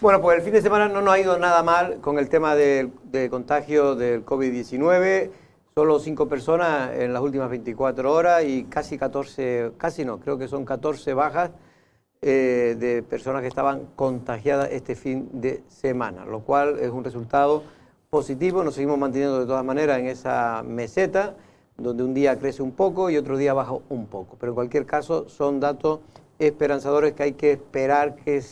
Bueno, pues el fin de semana no nos ha ido nada mal con el tema de contagio del COVID-19. Solo 5 personas en las últimas 24 horas y casi 14, casi no, creo que son 14 bajas de personas que estaban contagiadas este fin de semana, lo cual es un resultado positivo. Nos seguimos manteniendo de todas maneras en esa meseta, donde un día crece un poco y otro día baja un poco. Pero en cualquier caso son datos esperanzadores que hay que esperar que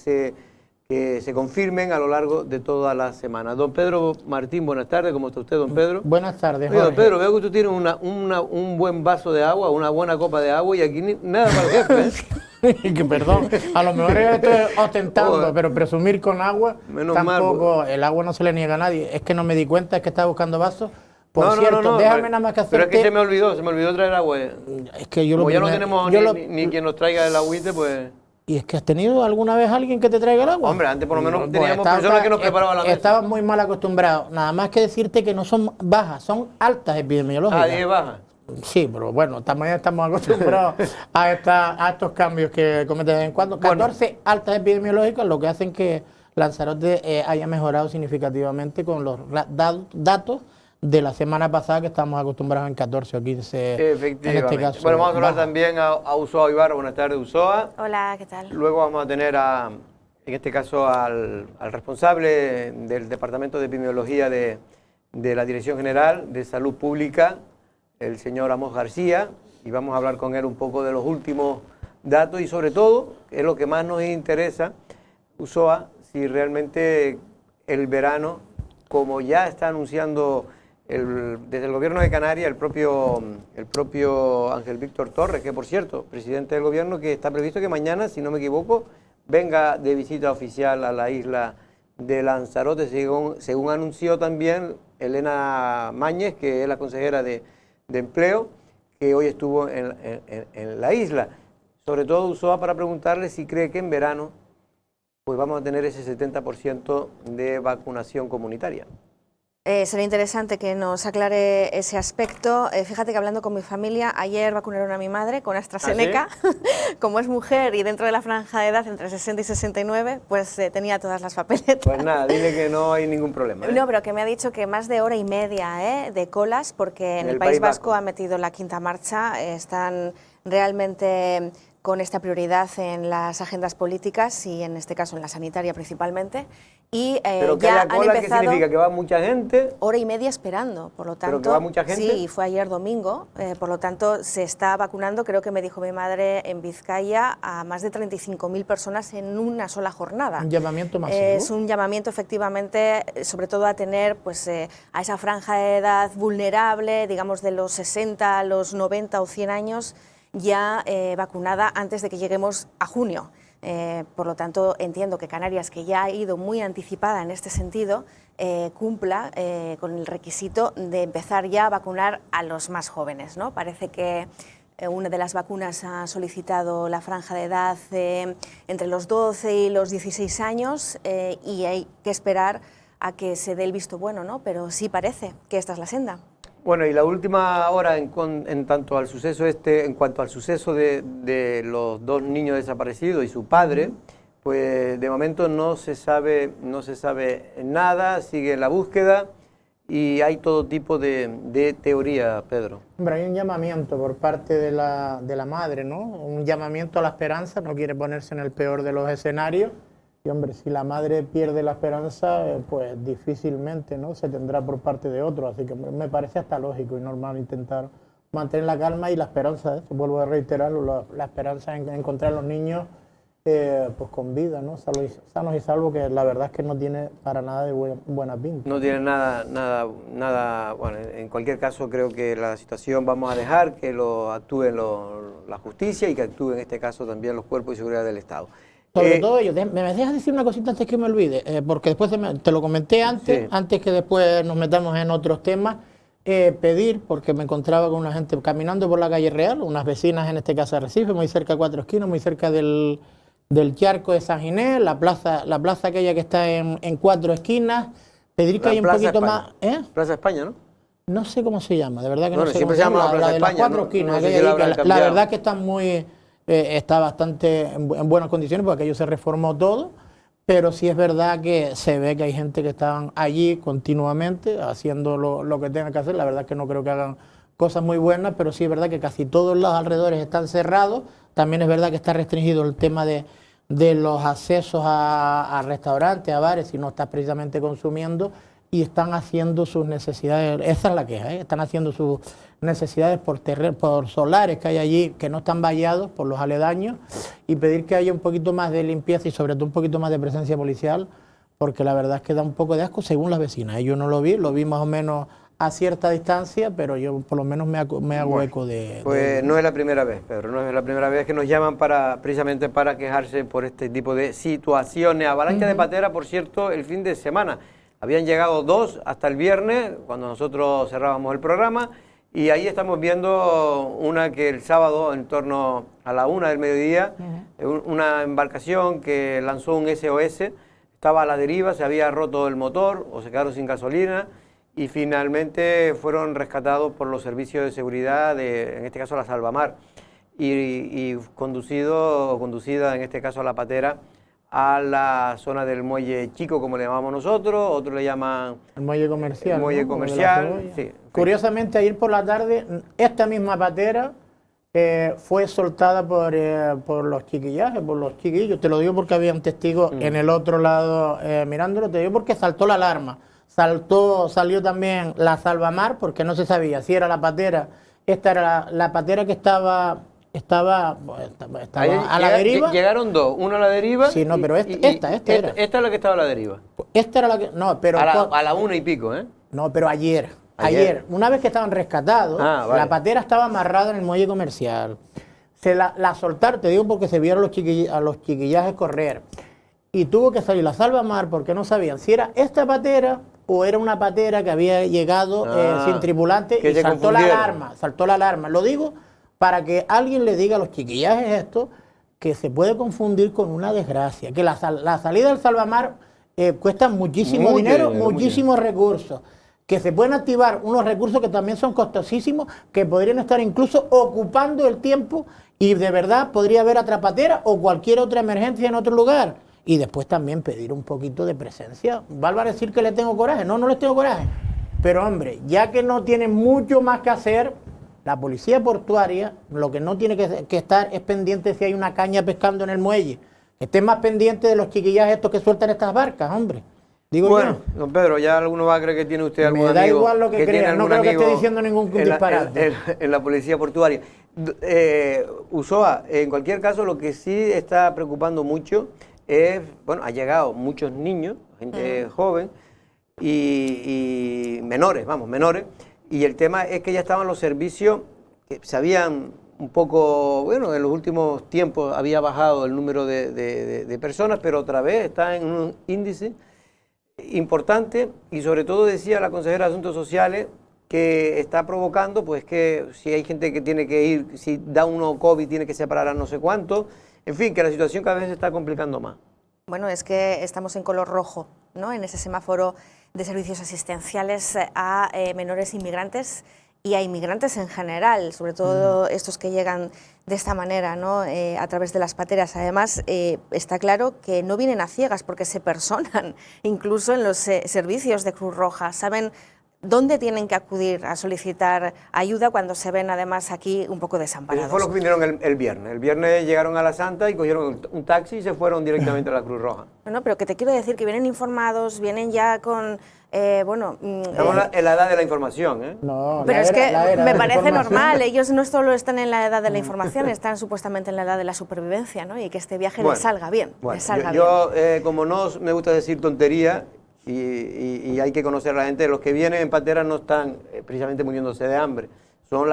se confirmen a lo largo de toda la semana. Don Pedro Martín, buenas tardes. ¿Cómo está usted, don Pedro? Buenas tardes, Oye, Jorge. don Pedro, veo que tú tienes un buen vaso de agua, una buena copa de agua y aquí nada para el jefe, ¿eh? Que perdón, a lo mejor yo estoy ostentando, pero presumir con agua, Menos tampoco, mal, el agua no se le niega a nadie. Es que no me di cuenta, es que estaba buscando vasos. Por cierto, déjame nada más que hacerte... Pero es que se me olvidó traer agua. Es que yo Como ya no tenemos ni quien nos traiga el agüite, pues... ¿Y es que has tenido alguna vez alguien que te traiga el agua? Hombre, antes por lo menos teníamos personas que nos preparaban la mesa. Estabas muy mal acostumbrado. Nada más que decirte que no son bajas, son altas epidemiológicas. Ah, 10 bajas. Sí, pero bueno, también estamos acostumbrados a estos cambios que cometen de vez en cuando. 14 altas epidemiológicas, lo que hacen que Lanzarote haya mejorado significativamente con los datos de la semana pasada, que estamos acostumbrados en 14 o 15 en este caso. Bueno, vamos a hablar también a Usoa Ibarra. Buenas tardes, Usoa. Hola, ¿qué tal? Luego vamos a tener en este caso al responsable del Departamento de Epidemiología de la Dirección General de Salud Pública, el señor Amos García, y vamos a hablar con él un poco de los últimos datos y sobre todo, que es lo que más nos interesa, Usoa, si realmente el verano, como ya está anunciando desde el gobierno de Canarias, el propio Ángel Víctor Torres, que por cierto, presidente del gobierno, que está previsto que mañana, si no me equivoco, venga de visita oficial a la isla de Lanzarote, según anunció también Elena Mañez, que es la consejera de Empleo, que hoy estuvo en la isla. Sobre todo Usoa, para preguntarle si cree que en verano pues vamos a tener ese 70% de vacunación comunitaria. Sería interesante que nos aclare ese aspecto. Fíjate que hablando con mi familia, ayer vacunaron a mi madre con AstraZeneca. ¿Ah, sí? Como es mujer y dentro de la franja de edad entre 60 y 69, pues tenía todas las papeletas. Pues nada, dile que no hay ningún problema, ¿eh? No, pero que me ha dicho que más de hora y media de colas, porque en el País Vasco ha metido la quinta marcha. Están realmente con esta prioridad en las agendas políticas y en este caso en la sanitaria principalmente. Y ¿pero que ya la cola, qué significa? ¿Que va mucha gente? Hora y media esperando, por lo tanto... ¿Pero que va mucha gente? Sí, fue ayer domingo, por lo tanto se está vacunando, creo que me dijo mi madre, en Vizcaya, a más de 35.000 personas en una sola jornada. Un llamamiento masivo. Es un llamamiento efectivamente, sobre todo a tener pues, a esa franja de edad vulnerable, digamos de los 60 a los 90 o 100 años, ya vacunada antes de que lleguemos a junio. Por lo tanto, entiendo que Canarias, que ya ha ido muy anticipada en este sentido, cumpla con el requisito de empezar ya a vacunar a los más jóvenes, ¿no? Parece que una de las vacunas ha solicitado la franja de edad entre los 12 y los 16 años y hay que esperar a que se dé el visto bueno, ¿no? Pero sí parece que esta es la senda. Bueno, y la última hora en cuanto al suceso de los 2 niños desaparecidos y su padre, pues de momento no se sabe nada, sigue la búsqueda y hay todo tipo de teoría, Pedro. Hombre, hay un llamamiento por parte de la madre, ¿no? Un llamamiento a la esperanza, no quiere ponerse en el peor de los escenarios. Y hombre, si la madre pierde la esperanza, pues difícilmente, ¿no?, se tendrá por parte de otro. Así que me parece hasta lógico y normal intentar mantener la calma y la esperanza, vuelvo a reiterarlo, la esperanza en encontrar a los niños pues con vida, ¿no?, sanos y salvos, que la verdad es que no tiene para nada de buena pinta. No tiene nada, bueno, en cualquier caso creo que la situación vamos a dejar que lo actúe la justicia y que actúe en este caso también los cuerpos de seguridad del Estado. Sobre todo ellos, ¿me dejas decir una cosita antes que me olvide? Porque después te lo comenté antes, sí, antes que después nos metamos en otros temas, pedir, porque me encontraba con una gente caminando por la calle Real, unas vecinas en este caso de Recife, muy cerca de Cuatro Esquinas, muy cerca del charco de San Ginés, la plaza aquella que está en Cuatro Esquinas, pedir que haya un poquito más... Plaza España, ¿no? No sé cómo se llama, de verdad que bueno, no sé siempre cómo se llama la de las España, Cuatro Esquinas, no sé si la verdad es que están muy... está bastante en buenas condiciones porque aquello se reformó todo, pero sí es verdad que se ve que hay gente que estaban allí continuamente haciendo lo que tengan que hacer. La verdad es que no creo que hagan cosas muy buenas, pero sí es verdad que casi todos los alrededores están cerrados. También es verdad que está restringido el tema de los accesos a restaurantes, a bares, si no estás precisamente consumiendo, y están haciendo sus necesidades, esa es la queja, están haciendo sus necesidades por solares que hay allí, que no están vallados por los aledaños, y pedir que haya un poquito más de limpieza y sobre todo un poquito más de presencia policial, porque la verdad es que da un poco de asco según las vecinas. Yo no lo vi más o menos a cierta distancia, pero yo por lo menos me hago eco de... Pues no es la primera vez, Pedro, no es la primera vez que nos llaman precisamente para quejarse por este tipo de situaciones. Avalancha de patera, por cierto, el fin de semana. Habían llegado 2 hasta el viernes, cuando nosotros cerrábamos el programa, y ahí estamos viendo una que el sábado, en torno a la 1 del mediodía, una embarcación que lanzó un SOS, estaba a la deriva, se había roto el motor o se quedaron sin gasolina, y finalmente fueron rescatados por los servicios de seguridad, en este caso la Salvamar, y conducida en este caso a la patera, a la zona del muelle chico, como le llamamos nosotros, otros le llaman... El muelle comercial. El muelle comercial, sí. Curiosamente, ayer por la tarde, esta misma patera fue soltada por los chiquillajes, por los chiquillos. Te lo digo porque había un testigo en el otro lado mirándolo, te digo porque saltó la alarma. Salió también la Salvamar, porque no se sabía si era la patera. Esta era la patera que estaba a la deriva. Llegaron 2, uno a la deriva. Sí, no, pero esta era. Esta es la que estaba a la deriva. Esta era la que... No, pero... A la 1 y pico, ¿eh? No, pero ayer, una vez que estaban rescatados, vale. La patera estaba amarrada en el muelle comercial. Se la soltaron, te digo porque se vieron a los chiquillajes correr. Y tuvo que salir la Salvamar porque no sabían si era esta patera o era una patera que había llegado sin tripulante y saltó la alarma. Lo digo para que alguien le diga a los chiquillajes esto, que se puede confundir con una desgracia, que la salida del Salvamar cuesta muchísimo dinero, muchísimos recursos, que se pueden activar unos recursos que también son costosísimos, que podrían estar incluso ocupando el tiempo y de verdad podría haber atrapatera o cualquier otra emergencia en otro lugar. Y después también pedir un poquito de presencia. ¿Valga decir que le tengo coraje? No, no les tengo coraje. Pero hombre, ya que no tienen mucho más que hacer, la policía portuaria lo que no tiene que estar es pendiente si hay una caña pescando en el muelle. Estén más pendientes de los chiquillajes estos que sueltan estas barcas, hombre. Digo bueno, don Pedro, ya alguno va a creer que tiene usted algún amigo. Me da igual lo que crea, no creo que esté diciendo ningún disparate. En la policía portuaria. Usoa, en cualquier caso, lo que sí está preocupando mucho es, bueno, ha llegado muchos niños, gente joven y menores, y el tema es que ya estaban los servicios que se habían un poco, bueno, en los últimos tiempos había bajado el número de personas, pero otra vez está en un índice importante, y sobre todo decía la consejera de Asuntos Sociales que está provocando pues que si hay gente que tiene que ir, si da uno COVID tiene que separar a no sé cuánto, en fin, que la situación cada vez se está complicando más. Bueno, es que estamos en color rojo, ¿no? En ese semáforo de servicios asistenciales a menores inmigrantes y a inmigrantes en general, sobre todo estos que llegan de esta manera, ¿no? A través de las pateras. Además, está claro que no vienen a ciegas porque se personan, incluso en los servicios de Cruz Roja. Saben dónde tienen que acudir a solicitar ayuda cuando se ven además aquí un poco desamparados. Eso fue lo que vinieron el viernes. El viernes llegaron a la Santa y cogieron un taxi y se fueron directamente a la Cruz Roja. No, pero que te quiero decir que vienen informados, vienen ya con... Estamos en la edad de la información, ¿eh? No, pero es que me parece normal, ellos no solo están en la edad de la información, están supuestamente en la edad de la supervivencia, ¿no? Y que este viaje les salga bien. Bueno, les salga yo como no me gusta decir tontería, y hay que conocer a la gente, los que vienen en patera no están precisamente muriéndose de hambre, son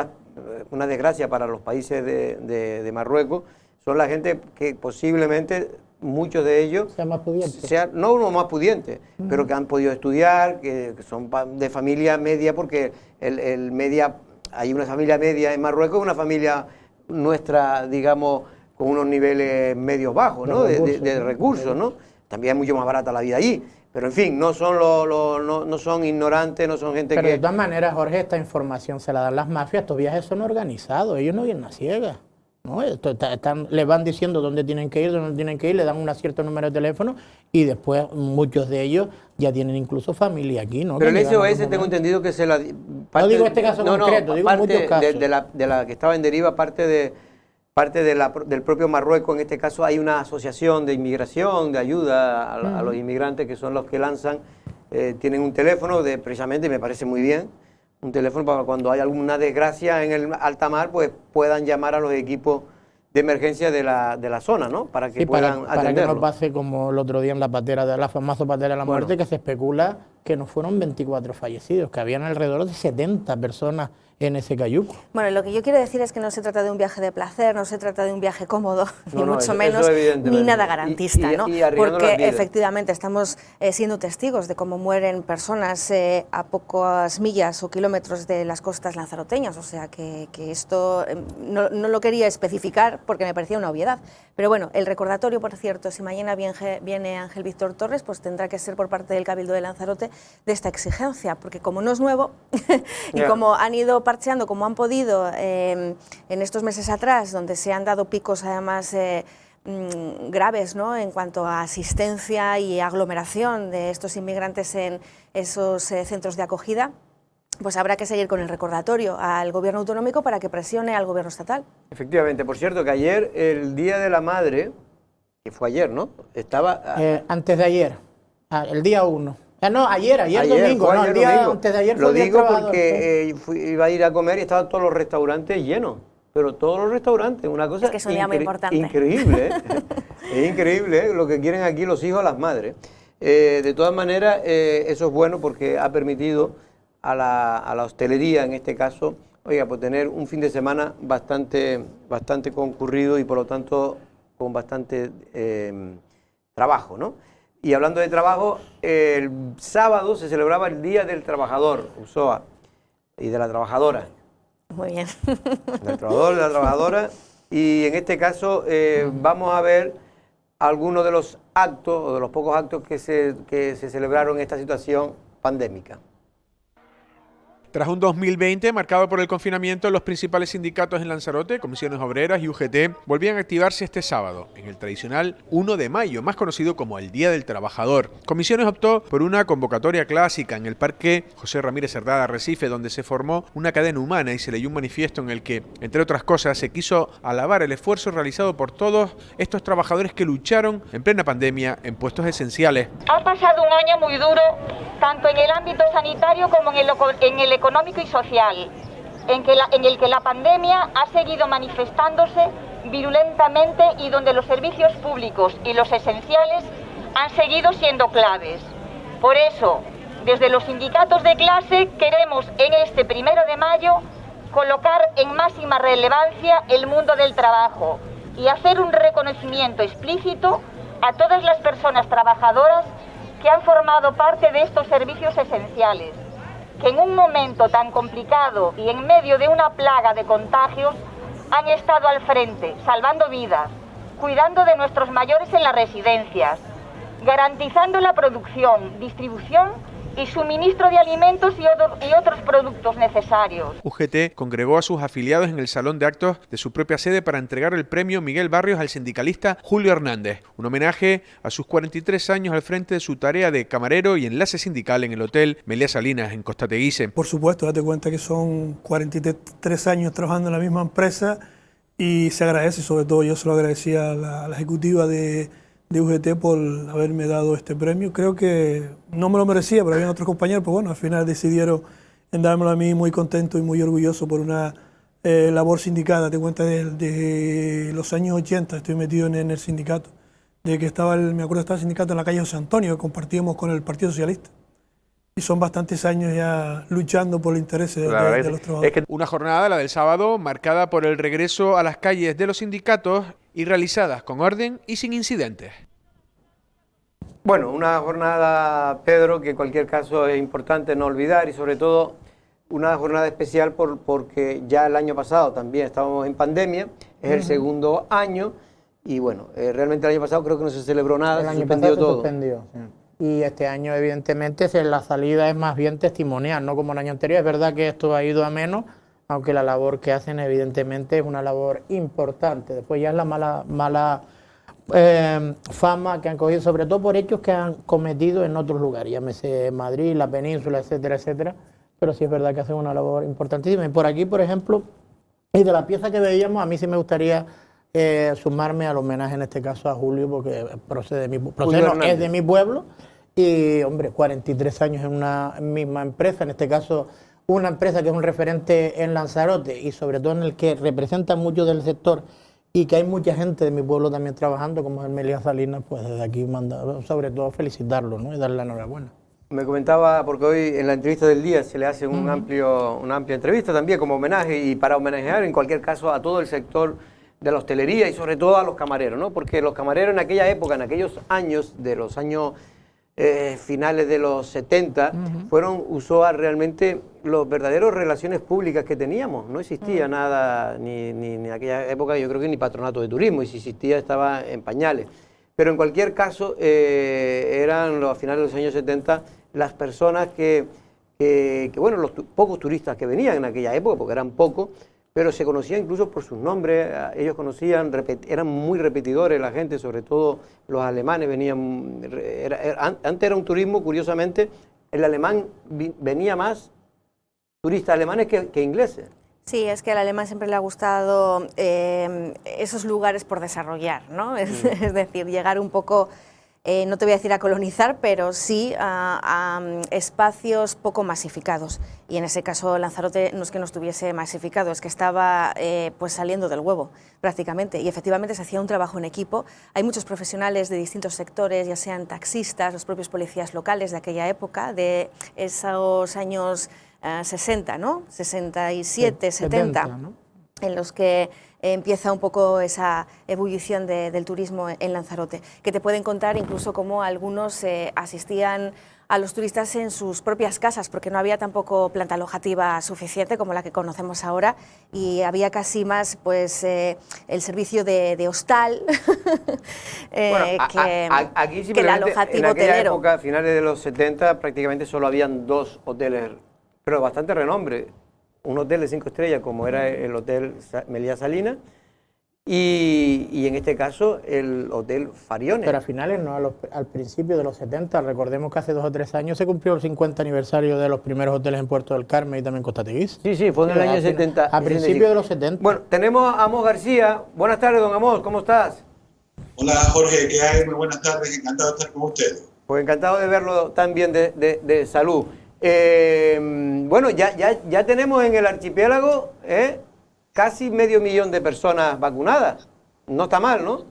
una desgracia para los países de Marruecos, son la gente que posiblemente muchos de ellos sean más pudientes, no uno más pudiente, pero que han podido estudiar, que son de familia media, porque hay una familia media en Marruecos, una familia nuestra, digamos, con unos niveles medios bajos, ¿no? de recursos, ¿no? También es mucho más barata la vida allí. Pero en fin, no son no son ignorantes, no son gente pero que... de todas maneras, Jorge, esta información se la dan las mafias, estos viajes son organizados, ellos no vienen a ciegas. ¿no? Les van diciendo dónde tienen que ir, dónde tienen que ir, le dan un cierto número de teléfono y después muchos de ellos ya tienen incluso familia aquí, ¿no? Pero el SOS tengo entendido que se la... No digo este caso concreto, digo muchos casos. De la que estaba en deriva, parte del propio Marruecos, en este caso hay una asociación de inmigración, de ayuda a los inmigrantes, que son los que lanzan, tienen un teléfono, precisamente, me parece muy bien, un teléfono para cuando hay alguna desgracia en el alta mar, pues puedan llamar a los equipos de emergencia de la zona, ¿no? Para que puedan atenderlo. Para que no pase como el otro día en la famosa patera de la muerte, que se especula que no fueron 24 fallecidos, que habían alrededor de 70 personas en ese cayuco. Bueno, lo que yo quiero decir es que no se trata de un viaje de placer, no se trata de un viaje cómodo, ni mucho menos, ni nada garantista, ¿no? Porque efectivamente estamos siendo testigos de cómo mueren personas a pocas millas o kilómetros de las costas lanzaroteñas, o sea que esto no lo quería especificar porque me parecía una obviedad. Pero bueno, el recordatorio, por cierto, si mañana viene Ángel Víctor Torres, pues tendrá que ser por parte del Cabildo de Lanzarote de esta exigencia, porque como no es nuevo y como han ido parcheando como han podido en estos meses atrás, donde se han dado picos además graves, ¿no?, en cuanto a asistencia y aglomeración de estos inmigrantes en esos centros de acogida, pues habrá que seguir con el recordatorio al gobierno autonómico para que presione al gobierno estatal. Efectivamente, por cierto que ayer, el Día de la Madre, que fue ayer, ¿no? Estaba... antes de ayer, el día 1. No, ayer domingo, no, el día antes de ayer fue el día del trabajador. Lo digo porque iba a ir a comer y estaban todos los restaurantes llenos, pero todos los restaurantes, una cosa es que es un día muy importante. Increíble, es increíble lo que quieren aquí los hijos a las madres. De todas maneras, eso es bueno porque ha permitido a la hostelería, en este caso, oiga, pues tener un fin de semana bastante concurrido y por lo tanto con bastante trabajo, ¿no? Y hablando de trabajo, el sábado se celebraba el Día del Trabajador, USOA, y de la Trabajadora. Muy bien. Del trabajador, de la trabajadora, y en este caso vamos a ver algunos de los actos, o de los pocos actos que se celebraron en esta situación pandémica. Tras un 2020 marcado por el confinamiento, los principales sindicatos en Lanzarote, Comisiones Obreras y UGT, volvían a activarse este sábado, en el tradicional 1 de mayo, más conocido como el Día del Trabajador. Comisiones optó por una convocatoria clásica en el Parque José Ramírez Cerdá de Arrecife, donde se formó una cadena humana y se leyó un manifiesto en el que, entre otras cosas, se quiso alabar el esfuerzo realizado por todos estos trabajadores que lucharon en plena pandemia en puestos esenciales. Ha pasado un año muy duro, tanto en el ámbito sanitario como en el económico y social, en el que la pandemia ha seguido manifestándose virulentamente y donde los servicios públicos y los esenciales han seguido siendo claves. Por eso, desde los sindicatos de clase queremos en este 1 de mayo colocar en máxima relevancia el mundo del trabajo y hacer un reconocimiento explícito a todas las personas trabajadoras que han formado parte de estos servicios esenciales, que en un momento tan complicado y en medio de una plaga de contagios han estado al frente, salvando vidas, cuidando de nuestros mayores en las residencias, garantizando la producción, distribución y suministro de alimentos y otros productos necesarios. UGT congregó a sus afiliados en el salón de actos de su propia sede para entregar el premio Miguel Barrios al sindicalista Julio Hernández, un homenaje a sus 43 años al frente de su tarea de camarero y enlace sindical en el Hotel Meliá Salinas, en Costa Teguise. Por supuesto, date cuenta que son 43 años trabajando en la misma empresa y se agradece, sobre todo yo se lo agradecía a la ejecutiva de UGT por haberme dado este premio. Creo que no me lo merecía, pero había otros compañeros, pues bueno, al final decidieron en dármelo a mí, muy contento y muy orgulloso por una labor sindical. Te cuenta de los años 80 estoy metido en el sindicato, de que me acuerdo estaba el sindicato en la calle José Antonio, que compartíamos con el Partido Socialista. Y son bastantes años ya luchando por los intereses de los trabajadores. Una jornada, la del sábado, marcada por el regreso a las calles de los sindicatos y realizadas con orden y sin incidentes. Bueno, una jornada, Pedro, que en cualquier caso es importante no olvidar y sobre todo una jornada especial porque ya el año pasado también estábamos en pandemia, es el segundo año y bueno, realmente el año pasado creo que no se celebró nada, se suspendió todo. Suspendió, sí. Y este año, evidentemente, la salida es más bien testimonial, no como el año anterior. Es verdad que esto ha ido a menos, aunque la labor que hacen evidentemente es una labor importante. Después ya es la mala fama que han cogido, sobre todo por hechos que han cometido en otros lugares, llámese Madrid, la península, etcétera, etcétera, pero sí es verdad que hacen una labor importantísima. Y por aquí, por ejemplo, y de la pieza que veíamos, a mí sí me gustaría sumarme al homenaje, en este caso a Julio, porque es de mi pueblo, y hombre, 43 años en una misma empresa, en este caso una empresa que es un referente en Lanzarote y sobre todo en el que representa mucho del sector y que hay mucha gente de mi pueblo también trabajando, como es Melías Salinas, pues desde aquí manda sobre todo felicitarlo, ¿no? Y darle la enhorabuena. Me comentaba, porque hoy en la entrevista del día se le hace una amplia entrevista también como homenaje y para homenajear en cualquier caso a todo el sector de la hostelería y sobre todo a los camareros, ¿no? Porque los camareros en aquella época, en aquellos años, de los años finales de los 70, fueron realmente los verdaderos relaciones públicas que teníamos. No existía nada, ni en aquella época yo creo que ni patronato de turismo, y si existía estaba en pañales. Pero en cualquier caso eran a finales de los años 70 las personas que bueno, los pocos turistas que venían en aquella época, porque eran pocos, pero se conocían incluso por sus nombres, ellos conocían, eran muy repetidores la gente, sobre todo los alemanes venían, antes era un turismo, curiosamente, el alemán venía más turistas alemanes que ingleses. Sí, es que al alemán siempre le ha gustado esos lugares por desarrollar, ¿no? Es decir, llegar un poco, no te voy a decir a colonizar, pero sí a espacios poco masificados. Y en ese caso Lanzarote no es que no estuviese masificado, es que estaba pues saliendo del huevo prácticamente. Y efectivamente se hacía un trabajo en equipo. Hay muchos profesionales de distintos sectores, ya sean taxistas, los propios policías locales de aquella época, de esos años 60, ¿no? 67, 70, ¿no? En los que empieza un poco esa ebullición del turismo en Lanzarote, que te pueden contar incluso cómo algunos asistían a los turistas en sus propias casas, porque no había tampoco planta alojativa suficiente como la que conocemos ahora, y había casi más pues el servicio de hostal bueno, aquí que el alojativo en aquella hotelero. Época, a finales de los 70, prácticamente solo habían 2 hoteles, pero bastante renombre. Un hotel de 5 estrellas como era el Hotel Melías Salinas y en este caso el Hotel Fariones. Pero a finales, no al principio de los 70, recordemos que hace 2 o 3 años se cumplió el 50 aniversario de los primeros hoteles en Puerto del Carmen y también Costa Teguise. Sí, fue en el año 70. A principios de los 70. Bueno, tenemos a Amos García. Buenas tardes, don Amos, ¿cómo estás? Hola Jorge, ¿qué hay? Muy buenas tardes, encantado de estar con ustedes. Pues encantado de verlo tan bien de salud. Bueno, ya tenemos en el archipiélago casi 500.000 de personas vacunadas. No está mal, ¿no?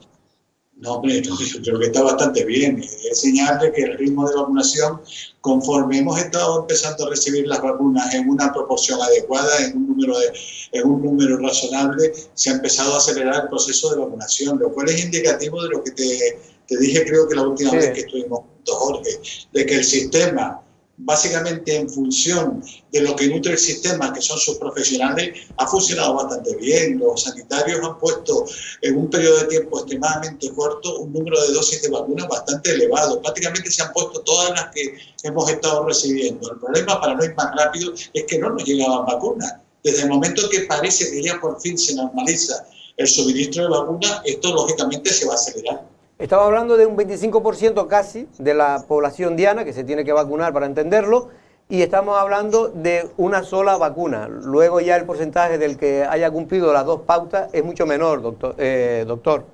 No, hombre, yo creo que está bastante bien. Es señal de que el ritmo de vacunación, conforme hemos estado empezando a recibir las vacunas en una proporción adecuada, en un número razonable, se ha empezado a acelerar el proceso de vacunación, lo cual es indicativo de lo que te dije, creo que la última vez que estuvimos juntos, Jorge, de que el sistema, básicamente en función de lo que nutre el sistema, que son sus profesionales, ha funcionado bastante bien. Los sanitarios han puesto en un periodo de tiempo extremadamente corto un número de dosis de vacunas bastante elevado. Prácticamente se han puesto todas las que hemos estado recibiendo. El problema, para no ir más rápido, es que no nos llegaban vacunas. Desde el momento que parece que ya por fin se normaliza el suministro de vacunas, esto lógicamente se va a acelerar. Estamos hablando de un 25% casi de la población diana que se tiene que vacunar para entenderlo, y estamos hablando de una sola vacuna. Luego ya el porcentaje del que haya cumplido las 2 pautas es mucho menor, doctor.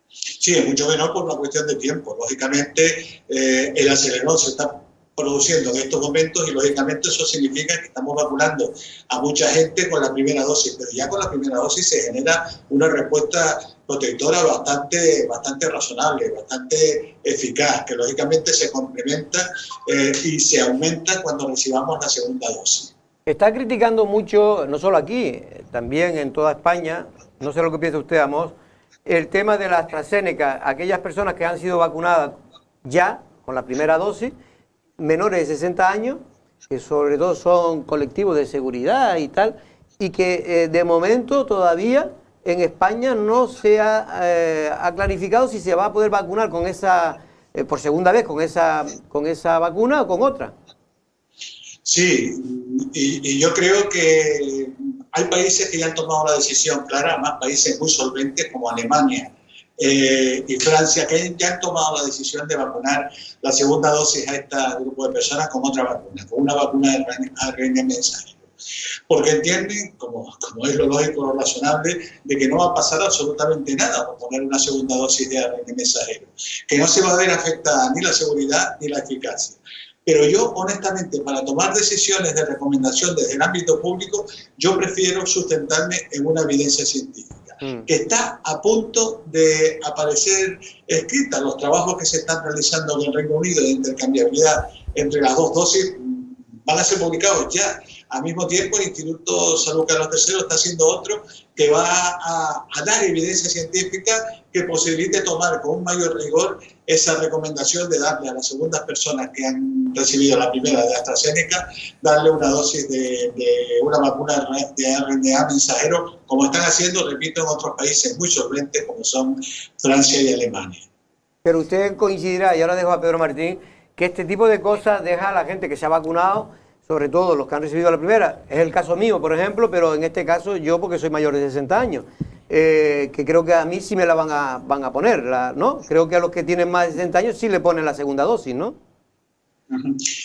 Sí, es mucho menor por una cuestión de tiempo. Lógicamente el acelerón se está produciendo en estos momentos y lógicamente eso significa que estamos vacunando a mucha gente con la primera dosis, pero ya con la primera dosis se genera una respuesta protectora bastante razonable, bastante eficaz, que lógicamente se complementa y se aumenta cuando recibamos la segunda dosis. Está criticando mucho, no solo aquí, también en toda España, no sé lo que piensa usted, Amos, el tema de la AstraZeneca, aquellas personas que han sido vacunadas ya con la primera dosis, menores de 60 años, que sobre todo son colectivos de seguridad y tal, y que de momento todavía en España no se ha clarificado si se va a poder vacunar con esa, por segunda vez con esa vacuna o con otra. Sí, y yo creo que hay países que ya han tomado la decisión clara, más países muy solventes como Alemania y Francia, que ya han tomado la decisión de vacunar la segunda dosis a este grupo de personas con otra vacuna, con una vacuna de ARN mensajero. Porque entienden, como es lo lógico, lo razonable, de que no va a pasar absolutamente nada por poner una segunda dosis de ARN mensajero, que no se va a ver afectada ni la seguridad ni la eficacia. Pero yo, honestamente, para tomar decisiones de recomendación desde el ámbito público, yo prefiero sustentarme en una evidencia científica, que está a punto de aparecer escrita. Los trabajos que se están realizando en el Reino Unido de intercambiabilidad entre las dos dosis van a ser publicados ya. Al mismo tiempo, el Instituto Salud Carlos III está haciendo otro que va a dar evidencia científica que posibilite tomar con un mayor rigor esa recomendación de darle a las segundas personas que han recibido la primera de AstraZeneca, darle una dosis de una vacuna de RNA mensajero, como están haciendo, repito, en otros países muy solventes como son Francia y Alemania. Pero usted coincidirá, y ahora dejo a Pedro Martín, que este tipo de cosas deja a la gente que se ha vacunado, sobre todo los que han recibido la primera. Es el caso mío, por ejemplo, pero en este caso yo, porque soy mayor de 60 años, que creo que a mí sí me la van a poner, ¿no? Creo que a los que tienen más de 60 años sí le ponen la segunda dosis, ¿no?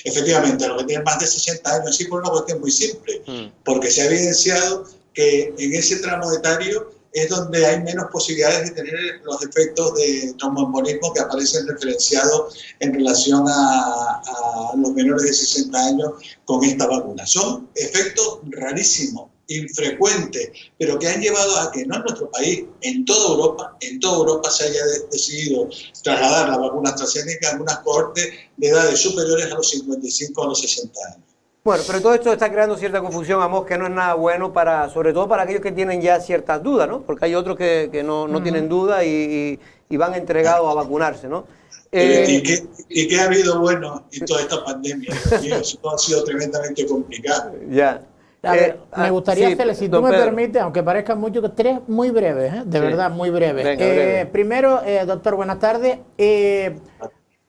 Efectivamente, a los que tienen más de 60 años sí, por una cuestión muy simple, porque se ha evidenciado que en ese tramo etario es donde hay menos posibilidades de tener los efectos de tromboembolismo que aparecen referenciados en relación a los menores de 60 años con esta vacuna. Son efectos rarísimos, infrecuentes, pero que han llevado a que no en nuestro país, en toda Europa se haya decidido trasladar la vacuna AstraZeneca a algunas cohortes de edades superiores a los 55 a los 60 años. Bueno, pero todo esto está creando cierta confusión, Amos, que no es nada bueno sobre todo para aquellos que tienen ya ciertas dudas, ¿no? Porque hay otros que no tienen dudas y van entregados a vacunarse, ¿no? ¿Y qué ha habido bueno en toda esta pandemia? Eso ha sido tremendamente complicado. Ya. A ver, me gustaría sí, hacerle, si tú me permites, aunque parezcan mucho, tres muy breves, de verdad, muy breves. Venga, breve. Primero, doctor, buenas tardes.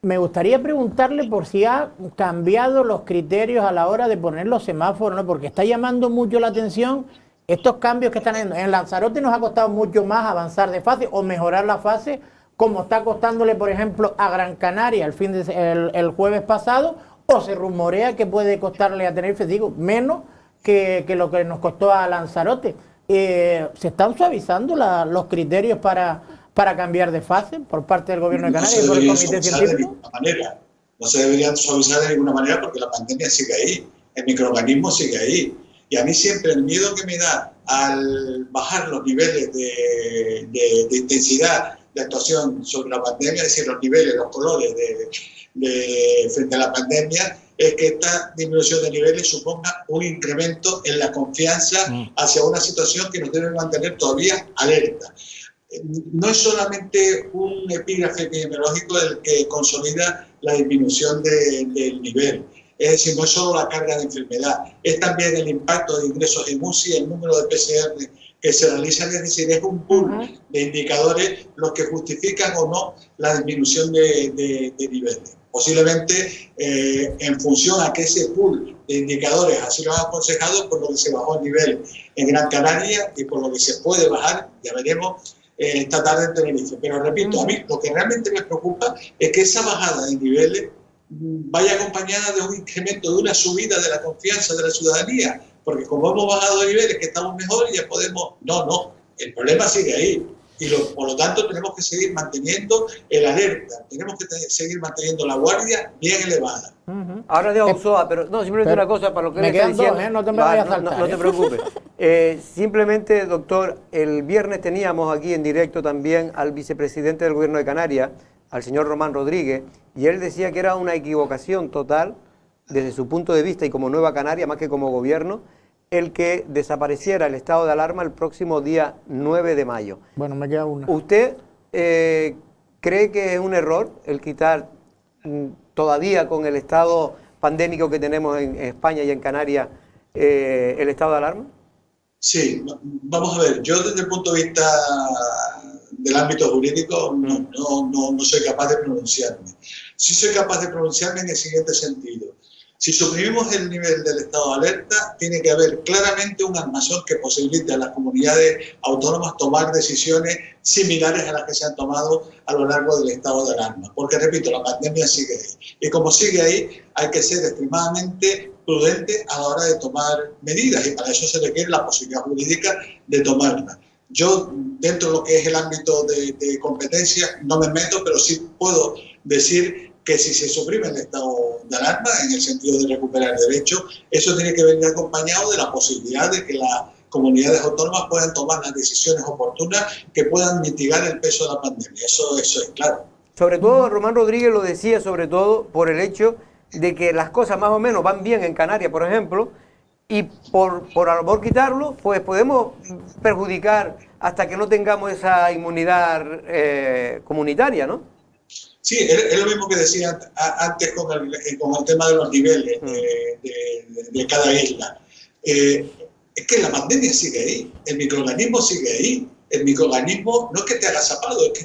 Me gustaría preguntarle por si ha cambiado los criterios a la hora de poner los semáforos, ¿no? Porque está llamando mucho la atención estos cambios que están haciendo. En Lanzarote nos ha costado mucho más avanzar de fase o mejorar la fase, como está costándole, por ejemplo, a Gran Canaria el jueves pasado, o se rumorea que puede costarle a Tenerife, digo, menos que lo que nos costó a Lanzarote. ¿Se están suavizando los criterios para cambiar de fase por parte del gobierno de Canarias y por el comité científico? No se deberían suavizar de ninguna manera porque la pandemia sigue ahí, el microorganismo sigue ahí. Y a mí siempre el miedo que me da al bajar los niveles de intensidad de actuación sobre la pandemia, es decir, los niveles, los colores frente a la pandemia, es que esta disminución de niveles suponga un incremento en la confianza hacia una situación que nos debe mantener todavía alerta. No es solamente un epígrafe epidemiológico el que consolida la disminución del nivel, es decir, no es solo la carga de enfermedad, es también el impacto de ingresos en UCI, el número de PCR que se realizan, es decir, es un pool de indicadores los que justifican o no la disminución de niveles. Posiblemente en función a que ese pool de indicadores así lo han aconsejado, por lo que se bajó el nivel en Gran Canaria y por lo que se puede bajar, ya veremos, esta tarde en Tenerife. Pero repito, a mí lo que realmente me preocupa es que esa bajada de niveles vaya acompañada de un incremento, de una subida de la confianza de la ciudadanía, porque como hemos bajado de niveles que estamos mejor, ya podemos... No, el problema sigue ahí. Y por lo tanto tenemos que seguir manteniendo el alerta, tenemos que seguir manteniendo la guardia bien elevada. Ahora dejo Usoa, pero no, simplemente una cosa para lo que me le está quedan diciendo. dos, no te me vayas a saltar. No te preocupes. Simplemente, doctor, el viernes teníamos aquí en directo también al vicepresidente del Gobierno de Canarias, al señor Román Rodríguez, y él decía que era una equivocación total, desde su punto de vista y como Nueva Canaria, más que como gobierno, el que desapareciera el estado de alarma el próximo día 9 de mayo. Bueno, me queda una. ¿Usted cree que es un error el quitar todavía con el estado pandémico que tenemos en España y en Canarias el estado de alarma? Sí, vamos a ver, yo desde el punto de vista del ámbito jurídico no soy capaz de pronunciarme. Sí soy capaz de pronunciarme en el siguiente sentido. Si suprimimos el nivel del estado de alerta, tiene que haber claramente un armazón que posibilite a las comunidades autónomas tomar decisiones similares a las que se han tomado a lo largo del estado de alarma. Porque, repito, la pandemia sigue ahí. Y como sigue ahí, hay que ser extremadamente prudente a la hora de tomar medidas, y para eso se requiere la posibilidad jurídica de tomarlas. Yo, dentro de lo que es el ámbito de competencia, no me meto, pero sí puedo decir que si se suprime el estado de alarma, en el sentido de recuperar derechos, eso tiene que venir acompañado de la posibilidad de que las comunidades autónomas puedan tomar las decisiones oportunas que puedan mitigar el peso de la pandemia. Eso es claro. Sobre todo, Román Rodríguez lo decía, sobre todo por el hecho de que las cosas más o menos van bien en Canarias, por ejemplo, y por quitarlo, pues podemos perjudicar hasta que no tengamos esa inmunidad comunitaria, ¿no? Sí, es lo mismo que decía antes con el tema de los niveles de cada isla. Es que la pandemia sigue ahí, el microorganismo sigue ahí. El microorganismo no es que te haga zapado, es que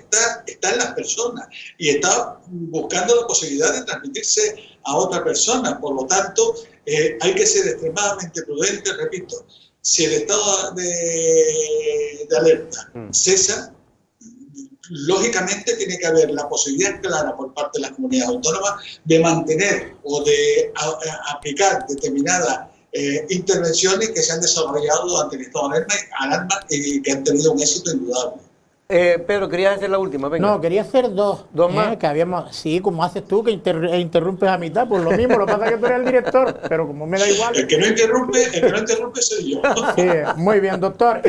está en las personas y está buscando la posibilidad de transmitirse a otra persona. Por lo tanto, hay que ser extremadamente prudente. Repito, si el estado de alerta cesa, lógicamente tiene que haber la posibilidad clara por parte de las comunidades autónomas de mantener o de aplicar determinadas intervenciones que se han desarrollado durante el estado de alarma y que han tenido un éxito indudable. Pedro, querías hacer la última, venga. No, quería hacer dos. ¿Dos más? Que habíamos, sí, como haces tú, que interrumpes a mitad, pues lo mismo, lo que pasa es que tú eres el director, pero como me da igual. El que no interrumpe soy yo. Sí, muy bien, doctor.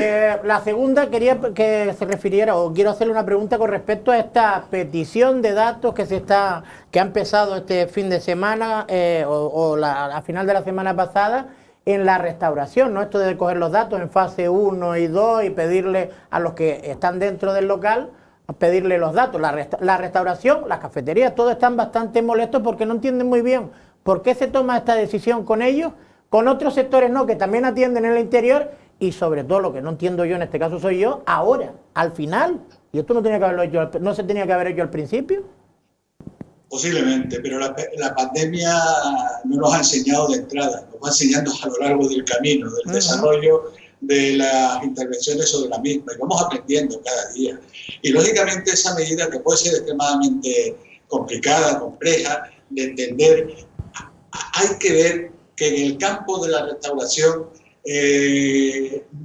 La segunda quería que se refiriera, o quiero hacerle una pregunta con respecto a esta petición de datos que ha empezado este fin de semana a final de la semana pasada, en la restauración, ¿no? Esto de coger los datos en fase 1 y 2 y pedirle a los que están dentro del local, pedirle los datos. La restauración, las cafeterías, todos están bastante molestos porque no entienden muy bien por qué se toma esta decisión con ellos, con otros sectores no, que también atienden en el interior, y sobre todo lo que no entiendo yo, en este caso soy yo, ahora, al final. Y esto no se tenía que haber hecho al principio. Posiblemente, pero la pandemia no nos ha enseñado de entrada, nos va enseñando a lo largo del camino, del desarrollo de las intervenciones sobre la misma, y vamos aprendiendo cada día. Y lógicamente esa medida, que puede ser extremadamente complicada, compleja de entender, hay que ver que en el campo de la restauración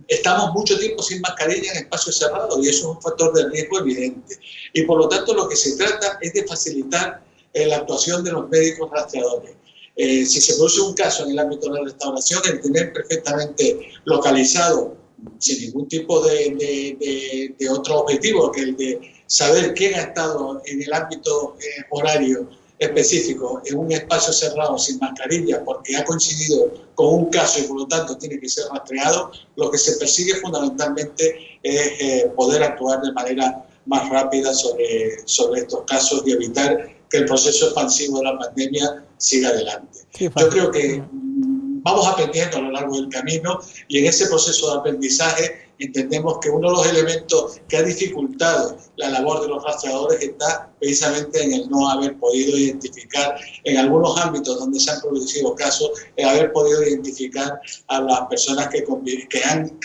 estamos mucho tiempo sin mascarilla en espacios cerrados, y eso es un factor de riesgo evidente. Y por lo tanto lo que se trata es de facilitar la actuación de los médicos rastreadores. Si se produce un caso en el ámbito de la restauración, el tener perfectamente localizado, sin ningún tipo de otro objetivo que el de saber quién ha estado en el ámbito horario específico en un espacio cerrado sin mascarilla porque ha coincidido con un caso y por lo tanto tiene que ser rastreado, lo que se persigue fundamentalmente es poder actuar de manera más rápida sobre estos casos y evitar que el proceso expansivo de la pandemia siga adelante. Sí, yo creo que vamos aprendiendo a lo largo del camino y en ese proceso de aprendizaje entendemos que uno de los elementos que ha dificultado la labor de los rastreadores está precisamente en el no haber podido identificar en algunos ámbitos donde se han producido casos, el haber podido identificar a las personas que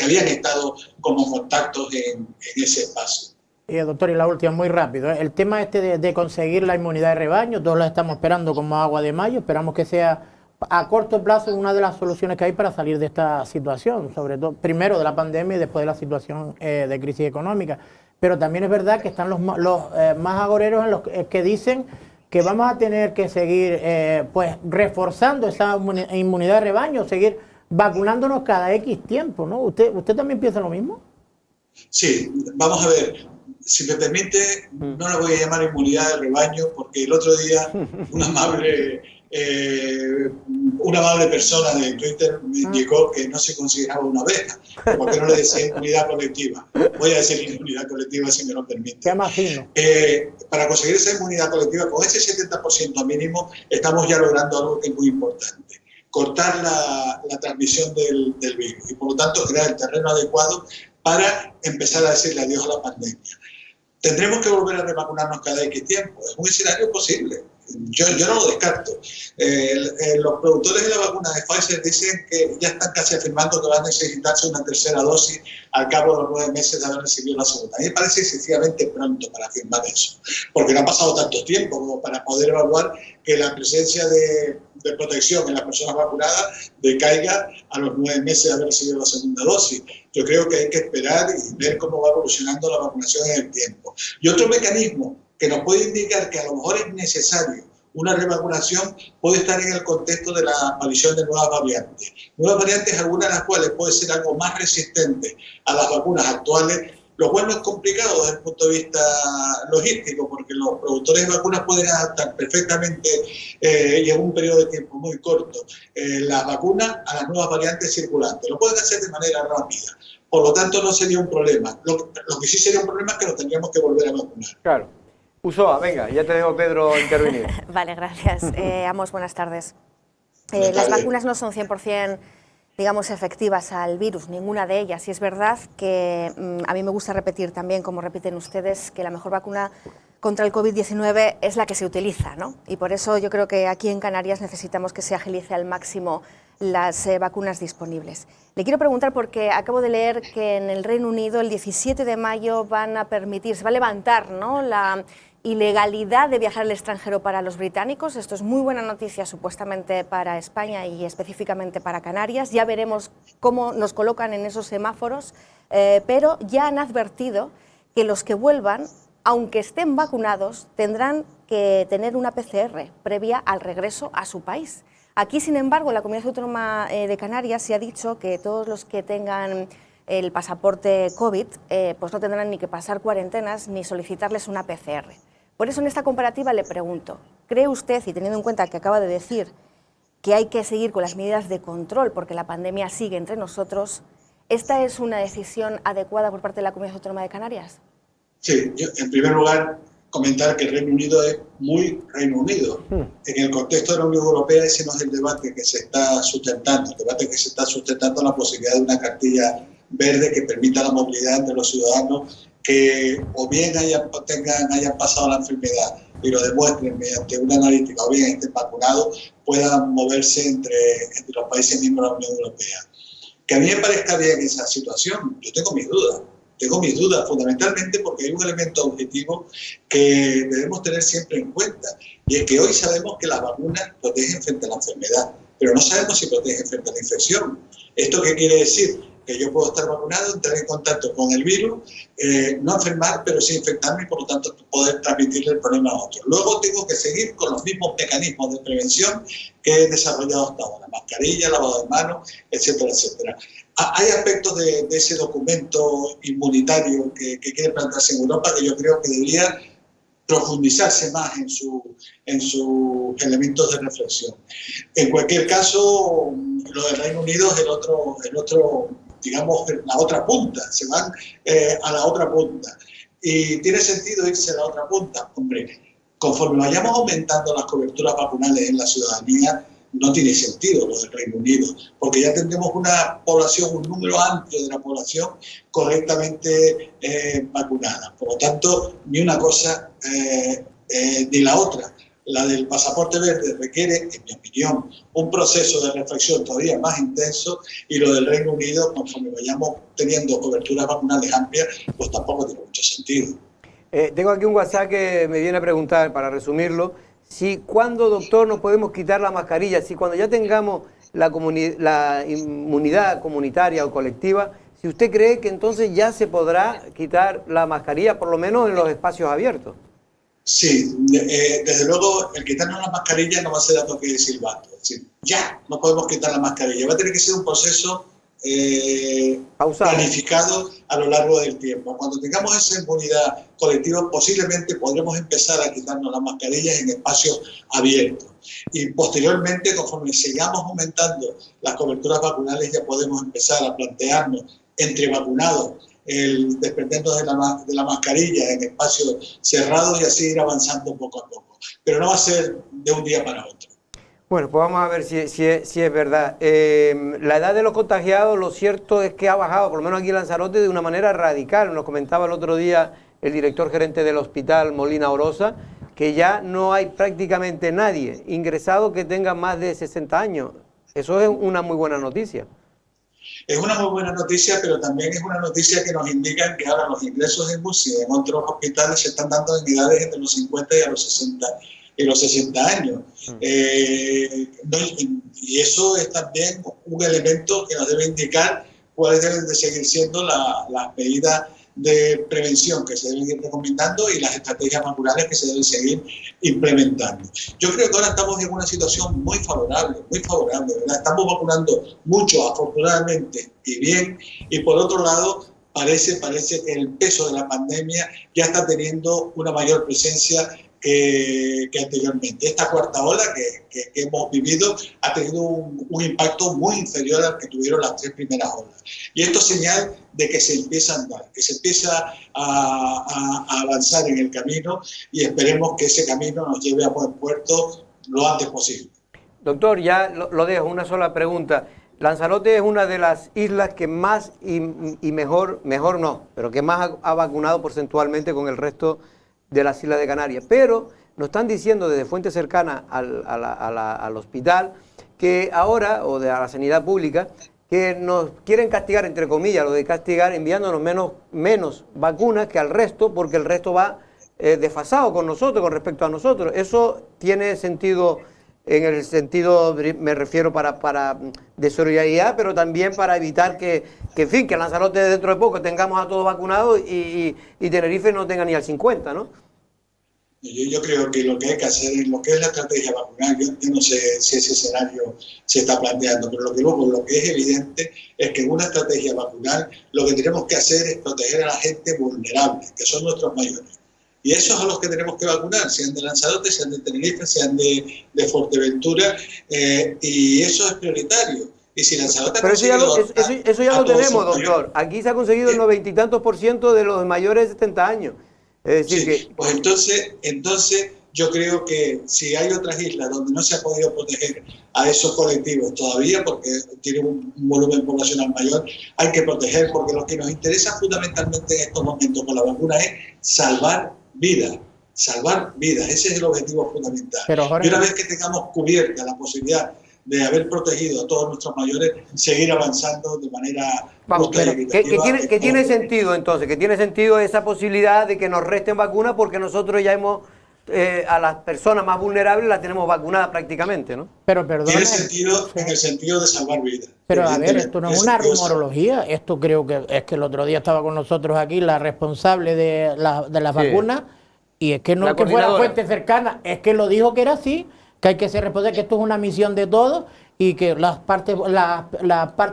habían estado como contactos en ese espacio. Doctor, y la última, muy rápido. El tema de conseguir la inmunidad de rebaño, todos lo estamos esperando como agua de mayo, esperamos que sea a corto plazo una de las soluciones que hay para salir de esta situación, sobre todo primero de la pandemia y después de la situación de crisis económica. Pero también es verdad que están los más agoreros en los que dicen que vamos a tener que seguir pues reforzando esa inmunidad de rebaño, seguir vacunándonos cada X tiempo, ¿no? ¿Usted también piensa lo mismo? Sí, vamos a ver. Si me permite, no la voy a llamar inmunidad de rebaño porque el otro día una amable persona de Twitter me indicó que no se consideraba una oveja, porque no le decía inmunidad colectiva. Voy a decir inmunidad colectiva si me lo permite. ¿Qué imagino? Para conseguir esa inmunidad colectiva, con ese 70% mínimo, estamos ya logrando algo que es muy importante. Cortar la transmisión del virus y por lo tanto crear el terreno adecuado para empezar a decirle adiós a la pandemia. Tendremos que volver a revacunarnos cada X tiempo. Es un escenario posible. Yo no lo descarto. Los productores de la vacuna de Pfizer dicen que ya están casi afirmando que va a necesitarse una tercera dosis al cabo de los 9 meses de haber recibido la segunda. A mí me parece excesivamente pronto para afirmar eso, porque no ha pasado tanto tiempo como para poder evaluar que la presencia de protección en las personas vacunadas decaiga a los 9 meses de haber recibido la segunda dosis. Yo creo que hay que esperar y ver cómo va evolucionando la vacunación en el tiempo. Y otro mecanismo que nos puede indicar que a lo mejor es necesario una revacunación puede estar en el contexto de la aparición de nuevas variantes. Nuevas variantes, algunas de las cuales puede ser algo más resistente a las vacunas actuales, lo cual no es complicado desde el punto de vista logístico, porque los productores de vacunas pueden adaptar perfectamente y en un periodo de tiempo muy corto las vacunas a las nuevas variantes circulantes. Lo pueden hacer de manera rápida. Por lo tanto, no sería un problema. Lo que sí sería un problema es que nos tendríamos que volver a vacunar. Claro. Usoa, venga, ya te dejo, Pedro, intervenir. Vale, gracias. Amos, buenas tardes. Las vacunas no son 100%, digamos, efectivas al virus, ninguna de ellas. Y es verdad que a mí me gusta repetir también, como repiten ustedes, que la mejor vacuna contra el COVID-19 es la que se utiliza, ¿no? Y por eso yo creo que aquí en Canarias necesitamos que se agilice al máximo las vacunas disponibles. Le quiero preguntar porque acabo de leer que en el Reino Unido el 17 de mayo se va a levantar, ¿no?, la ilegalidad de viajar al extranjero para los británicos. Esto es muy buena noticia supuestamente para España y específicamente para Canarias. Ya veremos cómo nos colocan en esos semáforos, pero ya han advertido que los que vuelvan, aunque estén vacunados, tendrán que tener una PCR previa al regreso a su país. Aquí, sin embargo, en la Comunidad Autónoma de Canarias se ha dicho que todos los que tengan el pasaporte COVID pues no tendrán ni que pasar cuarentenas ni solicitarles una PCR. Por eso en esta comparativa le pregunto, ¿cree usted, y teniendo en cuenta que acaba de decir que hay que seguir con las medidas de control porque la pandemia sigue entre nosotros, esta es una decisión adecuada por parte de la Comunidad Autónoma de Canarias? Sí, yo, en primer lugar, comentar que el Reino Unido es muy Reino Unido. En el contexto de la Unión Europea ese no es el debate que se está sustentando. El debate que se está sustentando es la posibilidad de una cartilla verde que permita la movilidad entre los ciudadanos que o bien hayan pasado la enfermedad y lo demuestren mediante una analítica o bien estén vacunados, puedan moverse entre los países miembros de la Unión Europea. Que a mí me parezca bien esa situación, yo tengo mis dudas. Tengo mis dudas, fundamentalmente porque hay un elemento objetivo que debemos tener siempre en cuenta, y es que hoy sabemos que las vacunas protegen frente a la enfermedad, pero no sabemos si protegen frente a la infección. ¿Esto qué quiere decir? Que yo puedo estar vacunado, entrar en contacto con el virus, no enfermar, pero sí infectarme y por lo tanto poder transmitirle el problema a otros. Luego tengo que seguir con los mismos mecanismos de prevención que he desarrollado hasta ahora, mascarilla, lavado de manos, etcétera, etcétera. Hay aspectos de ese documento inmunitario que quiere plantearse en Europa que yo creo que debería profundizarse más en sus elementos de reflexión. En cualquier caso, lo del Reino Unido es el otro, digamos, la otra punta, se van a la otra punta. Y tiene sentido irse a la otra punta. Hombre, conforme vayamos aumentando las coberturas vacunales en la ciudadanía, no tiene sentido lo del Reino Unido, porque ya tendremos una población, un número amplio de la población correctamente vacunada. Por lo tanto, ni una cosa ni la otra. La del pasaporte verde requiere, en mi opinión, un proceso de reflexión todavía más intenso, y lo del Reino Unido, conforme vayamos teniendo coberturas vacunales amplias, pues tampoco tiene mucho sentido. Tengo aquí un WhatsApp que me viene a preguntar, para resumirlo, si cuándo, doctor, nos podemos quitar la mascarilla, si cuando ya tengamos la inmunidad comunitaria o colectiva, si usted cree que entonces ya se podrá quitar la mascarilla, por lo menos en los espacios abiertos. Sí, desde luego el quitarnos la mascarilla no va a ser a toque de silbato. Es decir, ya no podemos quitar la mascarilla, va a tener que ser un proceso planificado a lo largo del tiempo. Cuando tengamos esa inmunidad colectiva, posiblemente podremos empezar a quitarnos las mascarillas en espacios abiertos. Y posteriormente, conforme sigamos aumentando las coberturas vacunales, ya podemos empezar a plantearnos entre vacunados el desprendernos de la mascarilla en espacios cerrados y así ir avanzando poco a poco. Pero no va a ser de un día para otro. Bueno, pues vamos a ver si es verdad. La edad de los contagiados, lo cierto es que ha bajado, por lo menos aquí en Lanzarote, de una manera radical. Nos comentaba el otro día el director gerente del hospital Molina Orosa, que ya no hay prácticamente nadie ingresado que tenga más de 60 años. Eso es una muy buena noticia. Es una muy buena noticia, pero también es una noticia que nos indica que ahora los ingresos en UCI en otros hospitales se están dando en edades entre los 50 y los 60 años. Y eso es también un elemento que nos debe indicar cuáles deben de seguir siendo las medidas de prevención que se deben ir recomendando y las estrategias vacunales que se deben seguir implementando. Yo creo que ahora estamos en una situación muy favorable, ¿verdad? Estamos vacunando mucho, afortunadamente, y bien, y por otro lado, parece que el peso de la pandemia ya está teniendo una mayor presencia que anteriormente. Esta cuarta ola que hemos vivido ha tenido un impacto muy inferior al que tuvieron las 3 primeras olas. Y esto es señal de que se empieza a andar, que se empieza a avanzar en el camino y esperemos que ese camino nos lleve a buen puerto lo antes posible. Doctor, ya lo dejo, una sola pregunta. Lanzarote es una de las islas que más y mejor no, pero que más ha vacunado porcentualmente con el resto de las Islas de Canarias, pero nos están diciendo desde fuentes cercanas al hospital que ahora, o de la sanidad pública, que nos quieren castigar, entre comillas, lo de castigar, enviándonos menos vacunas que al resto, porque el resto va desfasado con nosotros, con respecto a nosotros. ¿Eso tiene sentido, en el sentido, me refiero, para de solidaridad, pero también para evitar que en fin, que Lanzarote dentro de poco tengamos a todos vacunados y Tenerife no tenga ni al 50, ¿no? Yo creo que lo que hay que hacer en lo que es la estrategia vacunal, yo no sé si ese escenario se está planteando, pero lo que es evidente es que en una estrategia vacunal lo que tenemos que hacer es proteger a la gente vulnerable, que son nuestros mayores. Y esos son los que tenemos que vacunar, sean de Lanzarote, sean de Tenerife, sean de Fuerteventura, y eso es prioritario. Y si Lanzarote pero eso ya lo tenemos, doctor. Aquí se ha conseguido el 90 y tantos % de los mayores de 70 años. Es decir, sí, pues entonces yo creo que si hay otras islas donde no se ha podido proteger a esos colectivos todavía, porque tienen un volumen poblacional mayor, hay que proteger, porque lo que nos interesa fundamentalmente en estos momentos con la vacuna es salvar vidas. Salvar vidas, ese es el objetivo fundamental. Y una vez que tengamos cubierta la posibilidad de haber protegido a todos nuestros mayores, seguir avanzando de manera justa y equitativa. ¿Qué tiene sentido entonces? ¿Qué tiene sentido esa posibilidad de que nos resten vacunas? Porque nosotros ya hemos, a las personas más vulnerables las tenemos vacunadas prácticamente, ¿no? Pero perdón. Tiene sentido en el sentido de salvar vidas. Pero a ver, esto no es una rumorología, esto creo que es que el otro día estaba con nosotros aquí la responsable de las vacunas, y es que no es que fuera fuente cercana, es que lo dijo que era así, que hay que ser responsable, que esto es una misión de todos y que la parte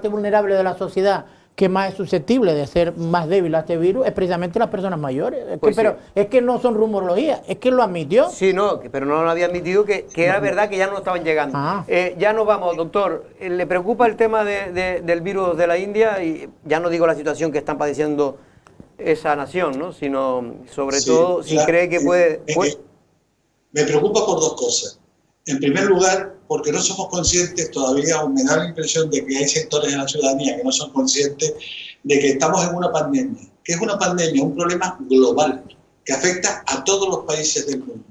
vulnerable de la sociedad que más es susceptible de ser más débil a este virus es precisamente las personas mayores. Pero es que no son rumorologías, es que lo admitió. Sí, no, pero no lo había admitido, que era verdad que ya no estaban llegando. Ya nos vamos, doctor. ¿Le preocupa el tema del virus de la India? Y ya no digo la situación que están padeciendo esa nación, ¿no? Sino sobre todo si cree que puede... Me preocupa por dos cosas. En primer lugar, porque no somos conscientes todavía, o me da la impresión de que hay sectores de la ciudadanía que no son conscientes de que estamos en una pandemia, que es una pandemia, un problema global, que afecta a todos los países del mundo.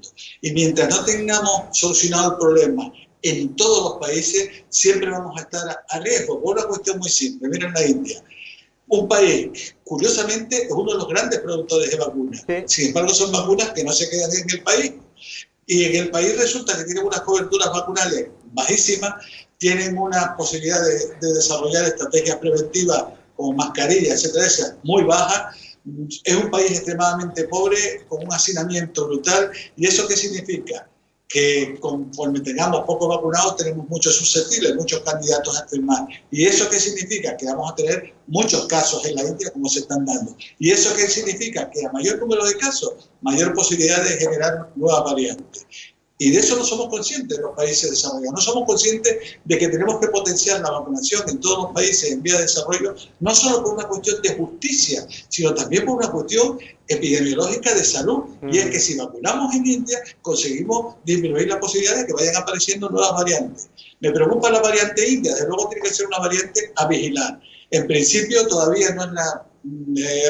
Y mientras no tengamos solucionado el problema en todos los países, siempre vamos a estar a riesgo, por una cuestión muy simple. Miren la India. Un país, curiosamente, es uno de los grandes productores de vacunas. Sin embargo, son vacunas que no se quedan en el país. Y en el país resulta que tienen unas coberturas vacunales bajísimas, tienen una posibilidad de desarrollar estrategias preventivas como mascarillas, etcétera, muy bajas. Es un país extremadamente pobre, con un hacinamiento brutal. ¿Y eso qué significa? Que conforme tengamos pocos vacunados, tenemos muchos susceptibles, muchos candidatos a enfermar. ¿Y eso qué significa? Que vamos a tener muchos casos en la India como se están dando. ¿Y eso qué significa? Que a mayor número de casos, mayor posibilidad de generar nuevas variantes. Y de eso no somos conscientes los países desarrollados. No somos conscientes de que tenemos que potenciar la vacunación en todos los países en vía de desarrollo, no solo por una cuestión de justicia, sino también por una cuestión epidemiológica de salud. Y es que si vacunamos en India, conseguimos disminuir la posibilidad de que vayan apareciendo nuevas variantes. Me preocupa la variante india, desde luego tiene que ser una variante a vigilar. En principio todavía no es la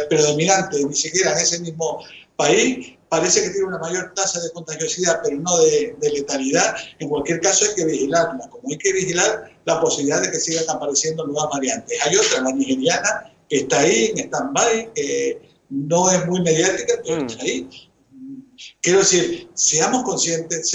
predominante, ni siquiera en ese mismo país. parece que tiene una mayor tasa de contagiosidad, pero no de letalidad. En cualquier caso hay que vigilarla, como hay que vigilar la posibilidad de que sigan apareciendo nuevas variantes. Hay otra, la nigeriana, que está ahí en stand-by, que no es muy mediática, pero está ahí. Quiero decir, seamos conscientes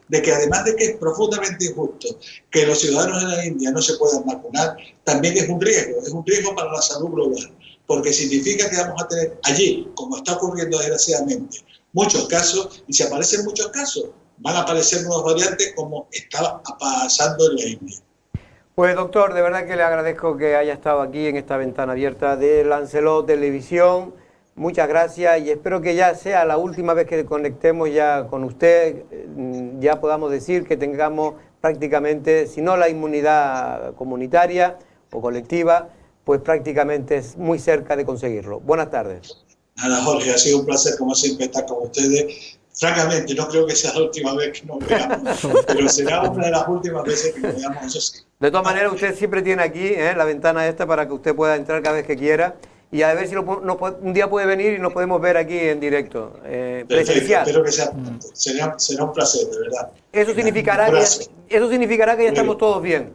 de que además de que es profundamente injusto que los ciudadanos de la India no se puedan vacunar, también es un riesgo para la salud global, porque significa que vamos a tener allí, como está ocurriendo desgraciadamente, muchos casos, y si aparecen muchos casos, van a aparecer nuevas variantes como está pasando en la India. Pues doctor, de verdad que le agradezco que haya estado aquí en esta ventana abierta de Lancelot Televisión. Muchas gracias y espero que ya sea la última vez que conectemos ya con usted, ya podamos decir que tengamos prácticamente, si no la inmunidad comunitaria o colectiva, pues prácticamente es muy cerca de conseguirlo. Buenas tardes. Nada, Jorge, ha sido un placer como siempre estar con ustedes. Francamente, no creo que sea la última vez que nos veamos, pero será una de las últimas veces que nos veamos, eso sí. De todas maneras, usted siempre tiene aquí la ventana esta para que usted pueda entrar cada vez que quiera y a ver si un día puede venir y nos podemos ver aquí en directo, presencial. Espero que sea pronto. Será un placer, de verdad. Eso significará que ya estamos todos bien.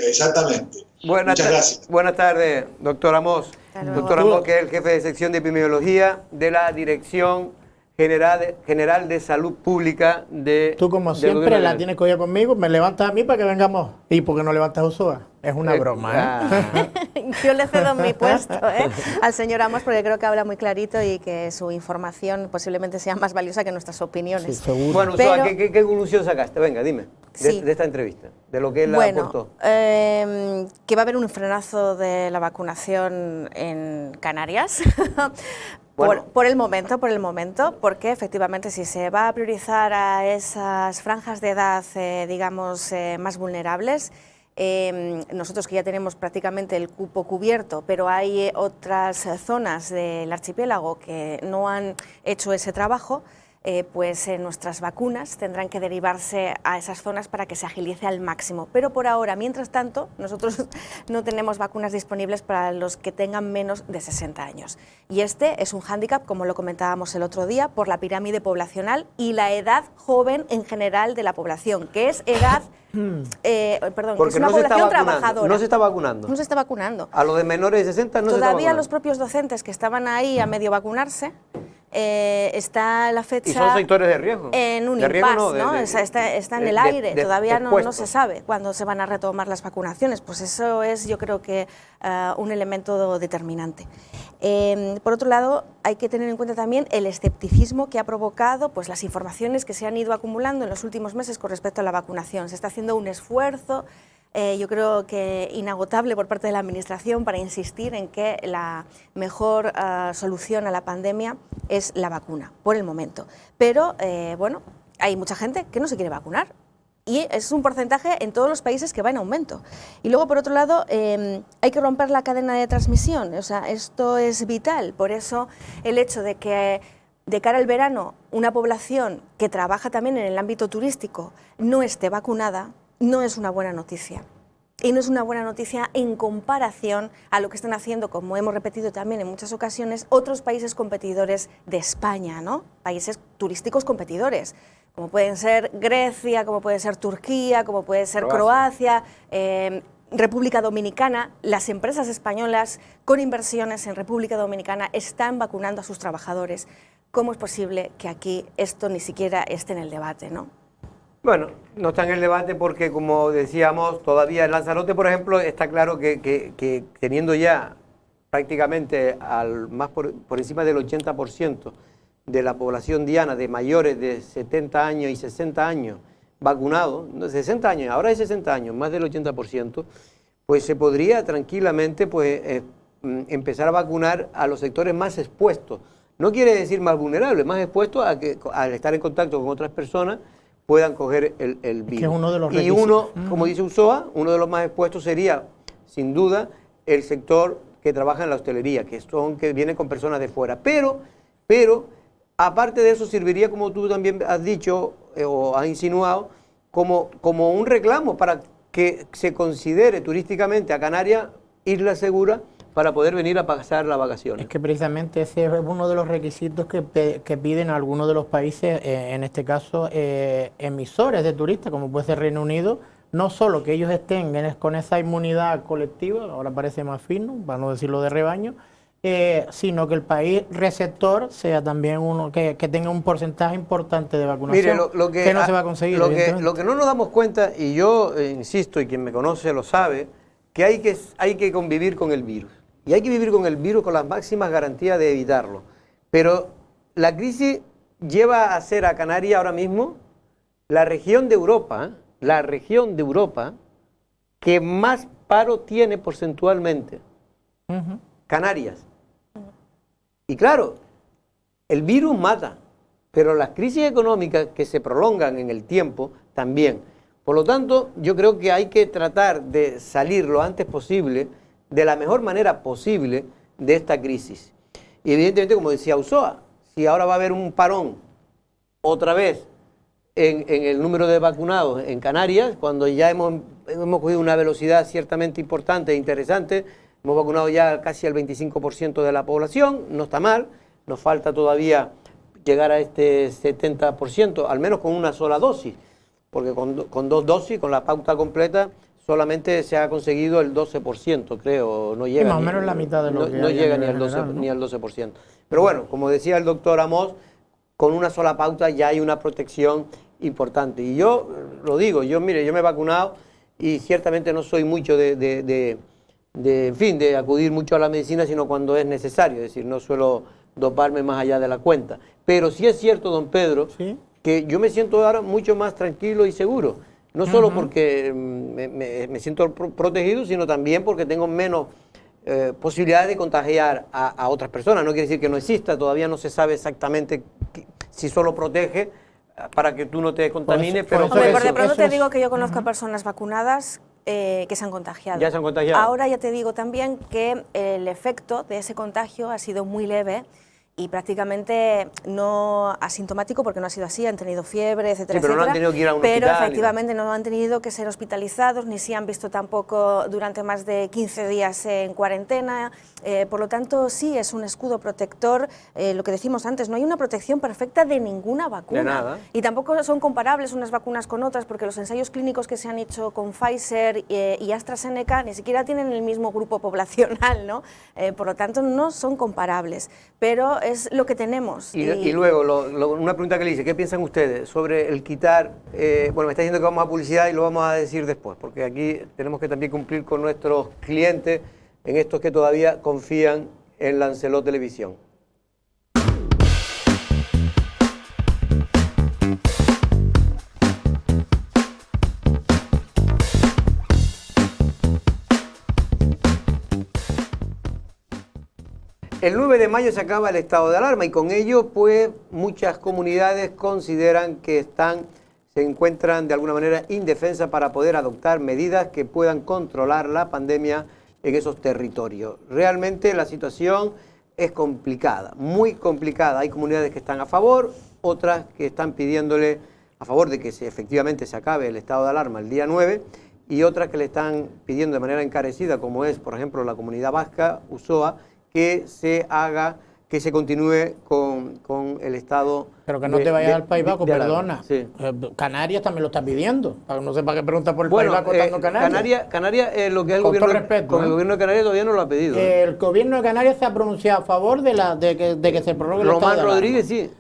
Exactamente. Muchas gracias. Buenas tardes, doctor Amos. Doctor Amos, que es el jefe de sección de epidemiología de la Dirección General de Salud Pública de... Tú, como siempre, la tienes que oír conmigo, me levantas a mí para que vengamos. ¿Y por qué no levantas a Usoa? Es una broma, Yo le cedo mi puesto al señor Amos porque creo que habla muy clarito y que su información posiblemente sea más valiosa que nuestras opiniones. Sí, seguro. Bueno, Usoa, ¿qué conclusión sacaste? Venga, dime, de esta entrevista, de lo que él aportó. Que va a haber un frenazo de la vacunación en Canarias. Bueno. Por el momento, porque efectivamente si se va a priorizar a esas franjas de edad, digamos, más vulnerables, nosotros que ya tenemos prácticamente el cupo cubierto, pero hay otras zonas del archipiélago que no han hecho ese trabajo, pues nuestras vacunas tendrán que derivarse a esas zonas para que se agilice al máximo. Pero por ahora, mientras tanto, nosotros no tenemos vacunas disponibles para los que tengan menos de 60 años. Y este es un hándicap, como lo comentábamos el otro día, por la pirámide poblacional y la edad joven en general de la población, que es edad... perdón, porque es una población trabajadora. No se está vacunando. No se está vacunando. A los de menores de 60 no se está vacunando. Todavía los propios docentes que estaban ahí a medio vacunarse, está la fecha... ¿Y son sectores de riesgo? En un impasse, ¿no? Está en el aire, todavía no se sabe cuándo se van a retomar las vacunaciones. Pues eso es, yo creo que, un elemento determinante. Por otro lado, hay que tener en cuenta también el escepticismo que ha provocado pues, las informaciones que se han ido acumulando en los últimos meses con respecto a la vacunación. Se está haciendo un esfuerzo, yo creo que inagotable por parte de la Administración para insistir en que la mejor solución a la pandemia es la vacuna, por el momento. Pero, bueno, hay mucha gente que no se quiere vacunar. Y es un porcentaje en todos los países que va en aumento. Y luego, por otro lado, hay que romper la cadena de transmisión. O sea, esto es vital. Por eso, el hecho de que de cara al verano una población que trabaja también en el ámbito turístico no esté vacunada, no es una buena noticia. Y no es una buena noticia en comparación a lo que están haciendo, como hemos repetido también en muchas ocasiones, otros países competidores de España, ¿no? Países turísticos competidores, como pueden ser Grecia, como puede ser Turquía, como puede ser Croacia, República Dominicana. Las empresas españolas con inversiones en República Dominicana están vacunando a sus trabajadores. ¿Cómo es posible que aquí esto ni siquiera esté en el debate, no? Bueno, no está en el debate porque, como decíamos, todavía en Lanzarote, por ejemplo, está claro que teniendo ya prácticamente más por encima del 80% de la población diana de mayores de 70 años y 60 años vacunados, 60 años, ahora es 60 años, más del 80%, pues se podría tranquilamente pues, empezar a vacunar a los sectores más expuestos. No quiere decir más vulnerables, más expuestos a que al estar en contacto con otras personas puedan coger el virus. Que es uno de los y uno, como dice Usoa, uno de los más expuestos sería, sin duda, el sector que trabaja en la hostelería, que viene con personas de fuera. Pero, aparte de eso, serviría, como tú también has dicho o has insinuado, como un reclamo para que se considere turísticamente a Canarias isla segura para poder venir a pasar las vacaciones. Es que precisamente ese es uno de los requisitos que piden algunos de los países, en este caso emisores de turistas, como puede ser Reino Unido, no solo que ellos estén con esa inmunidad colectiva, ahora parece más fino, para no decirlo de rebaño, sino que el país receptor sea también uno que tenga un porcentaje importante de vacunación. Mire, lo que no se va a conseguir. Lo que no nos damos cuenta, y yo insisto, y quien me conoce lo sabe, que hay que convivir con el virus. Y hay que vivir con el virus con las máximas garantías de evitarlo. Pero la crisis lleva a ser a Canarias ahora mismo la región de Europa que más paro tiene porcentualmente. Canarias. Y claro, el virus mata, pero las crisis económicas que se prolongan en el tiempo también. Por lo tanto, yo creo que hay que tratar de salir lo antes posible, de la mejor manera posible, de esta crisis. Y evidentemente, como decía Ulloa, si ahora va a haber un parón otra vez en el número de vacunados en Canarias, cuando ya hemos cogido una velocidad ciertamente importante e interesante, hemos vacunado ya casi el 25% de la población, no está mal, nos falta todavía llegar a este 70%, al menos con una sola dosis, porque con 2 dosis, con la pauta completa, solamente se ha conseguido el 12%, creo, no llega. Y más o menos la mitad de lo que no llega ni al 12%. Pero bueno, como decía el doctor Amos, con una sola pauta ya hay una protección importante. Y yo lo digo, mire, yo me he vacunado y ciertamente no soy mucho de acudir mucho a la medicina, sino cuando es necesario, es decir, no suelo doparme más allá de la cuenta. Pero sí es cierto, don Pedro, ¿sí?, que yo me siento ahora mucho más tranquilo y seguro. No solo porque me siento protegido, sino también porque tengo menos posibilidades de contagiar a otras personas. No quiere decir que no exista, todavía no se sabe exactamente si solo protege para que tú no te contamines. Por de pronto te digo que yo conozco a personas vacunadas que se han contagiado. Ya se han contagiado. Ahora ya te digo también que el efecto de ese contagio ha sido muy leve y prácticamente no asintomático, porque no ha sido así, han tenido fiebre, etcétera, sí, pero etcétera, no han tenido que ir a un pero hospital, efectivamente no han tenido que ser hospitalizados, ni se han visto tampoco durante más de 15 días en cuarentena, por lo tanto sí es un escudo protector, lo que decimos antes, no hay una protección perfecta de ninguna vacuna. De nada. Y tampoco son comparables unas vacunas con otras, porque los ensayos clínicos que se han hecho con Pfizer y AstraZeneca ni siquiera tienen el mismo grupo poblacional, ¿no? Por lo tanto no son comparables, pero es lo que tenemos. Y luego, una pregunta que le hice, ¿qué piensan ustedes sobre el quitar, bueno, me está diciendo que vamos a publicidad y lo vamos a decir después, porque aquí tenemos que también cumplir con nuestros clientes, en estos que todavía confían en Lancelot Televisión. El 9 de mayo se acaba el estado de alarma y con ello, pues, muchas comunidades consideran que se encuentran de alguna manera indefensas para poder adoptar medidas que puedan controlar la pandemia en esos territorios. Realmente la situación es complicada, muy complicada. Hay comunidades que están a favor, otras que están pidiéndole a favor de que efectivamente se acabe el estado de alarma el día 9 y otras que le están pidiendo de manera encarecida, como es, por ejemplo, la comunidad vasca, Ulloa, que se continúe con el estado. Pero que no te vayas al País Vasco, perdona. Sí. Canarias también lo está pidiendo. No sé para qué pregunta por el País Vasco estando Canarias. Canarias lo que es el gobierno, el gobierno de Canarias todavía no lo ha pedido. El gobierno de Canarias se ha pronunciado a favor de que se prorrogue el estado de alarma. Román Rodríguez, sí.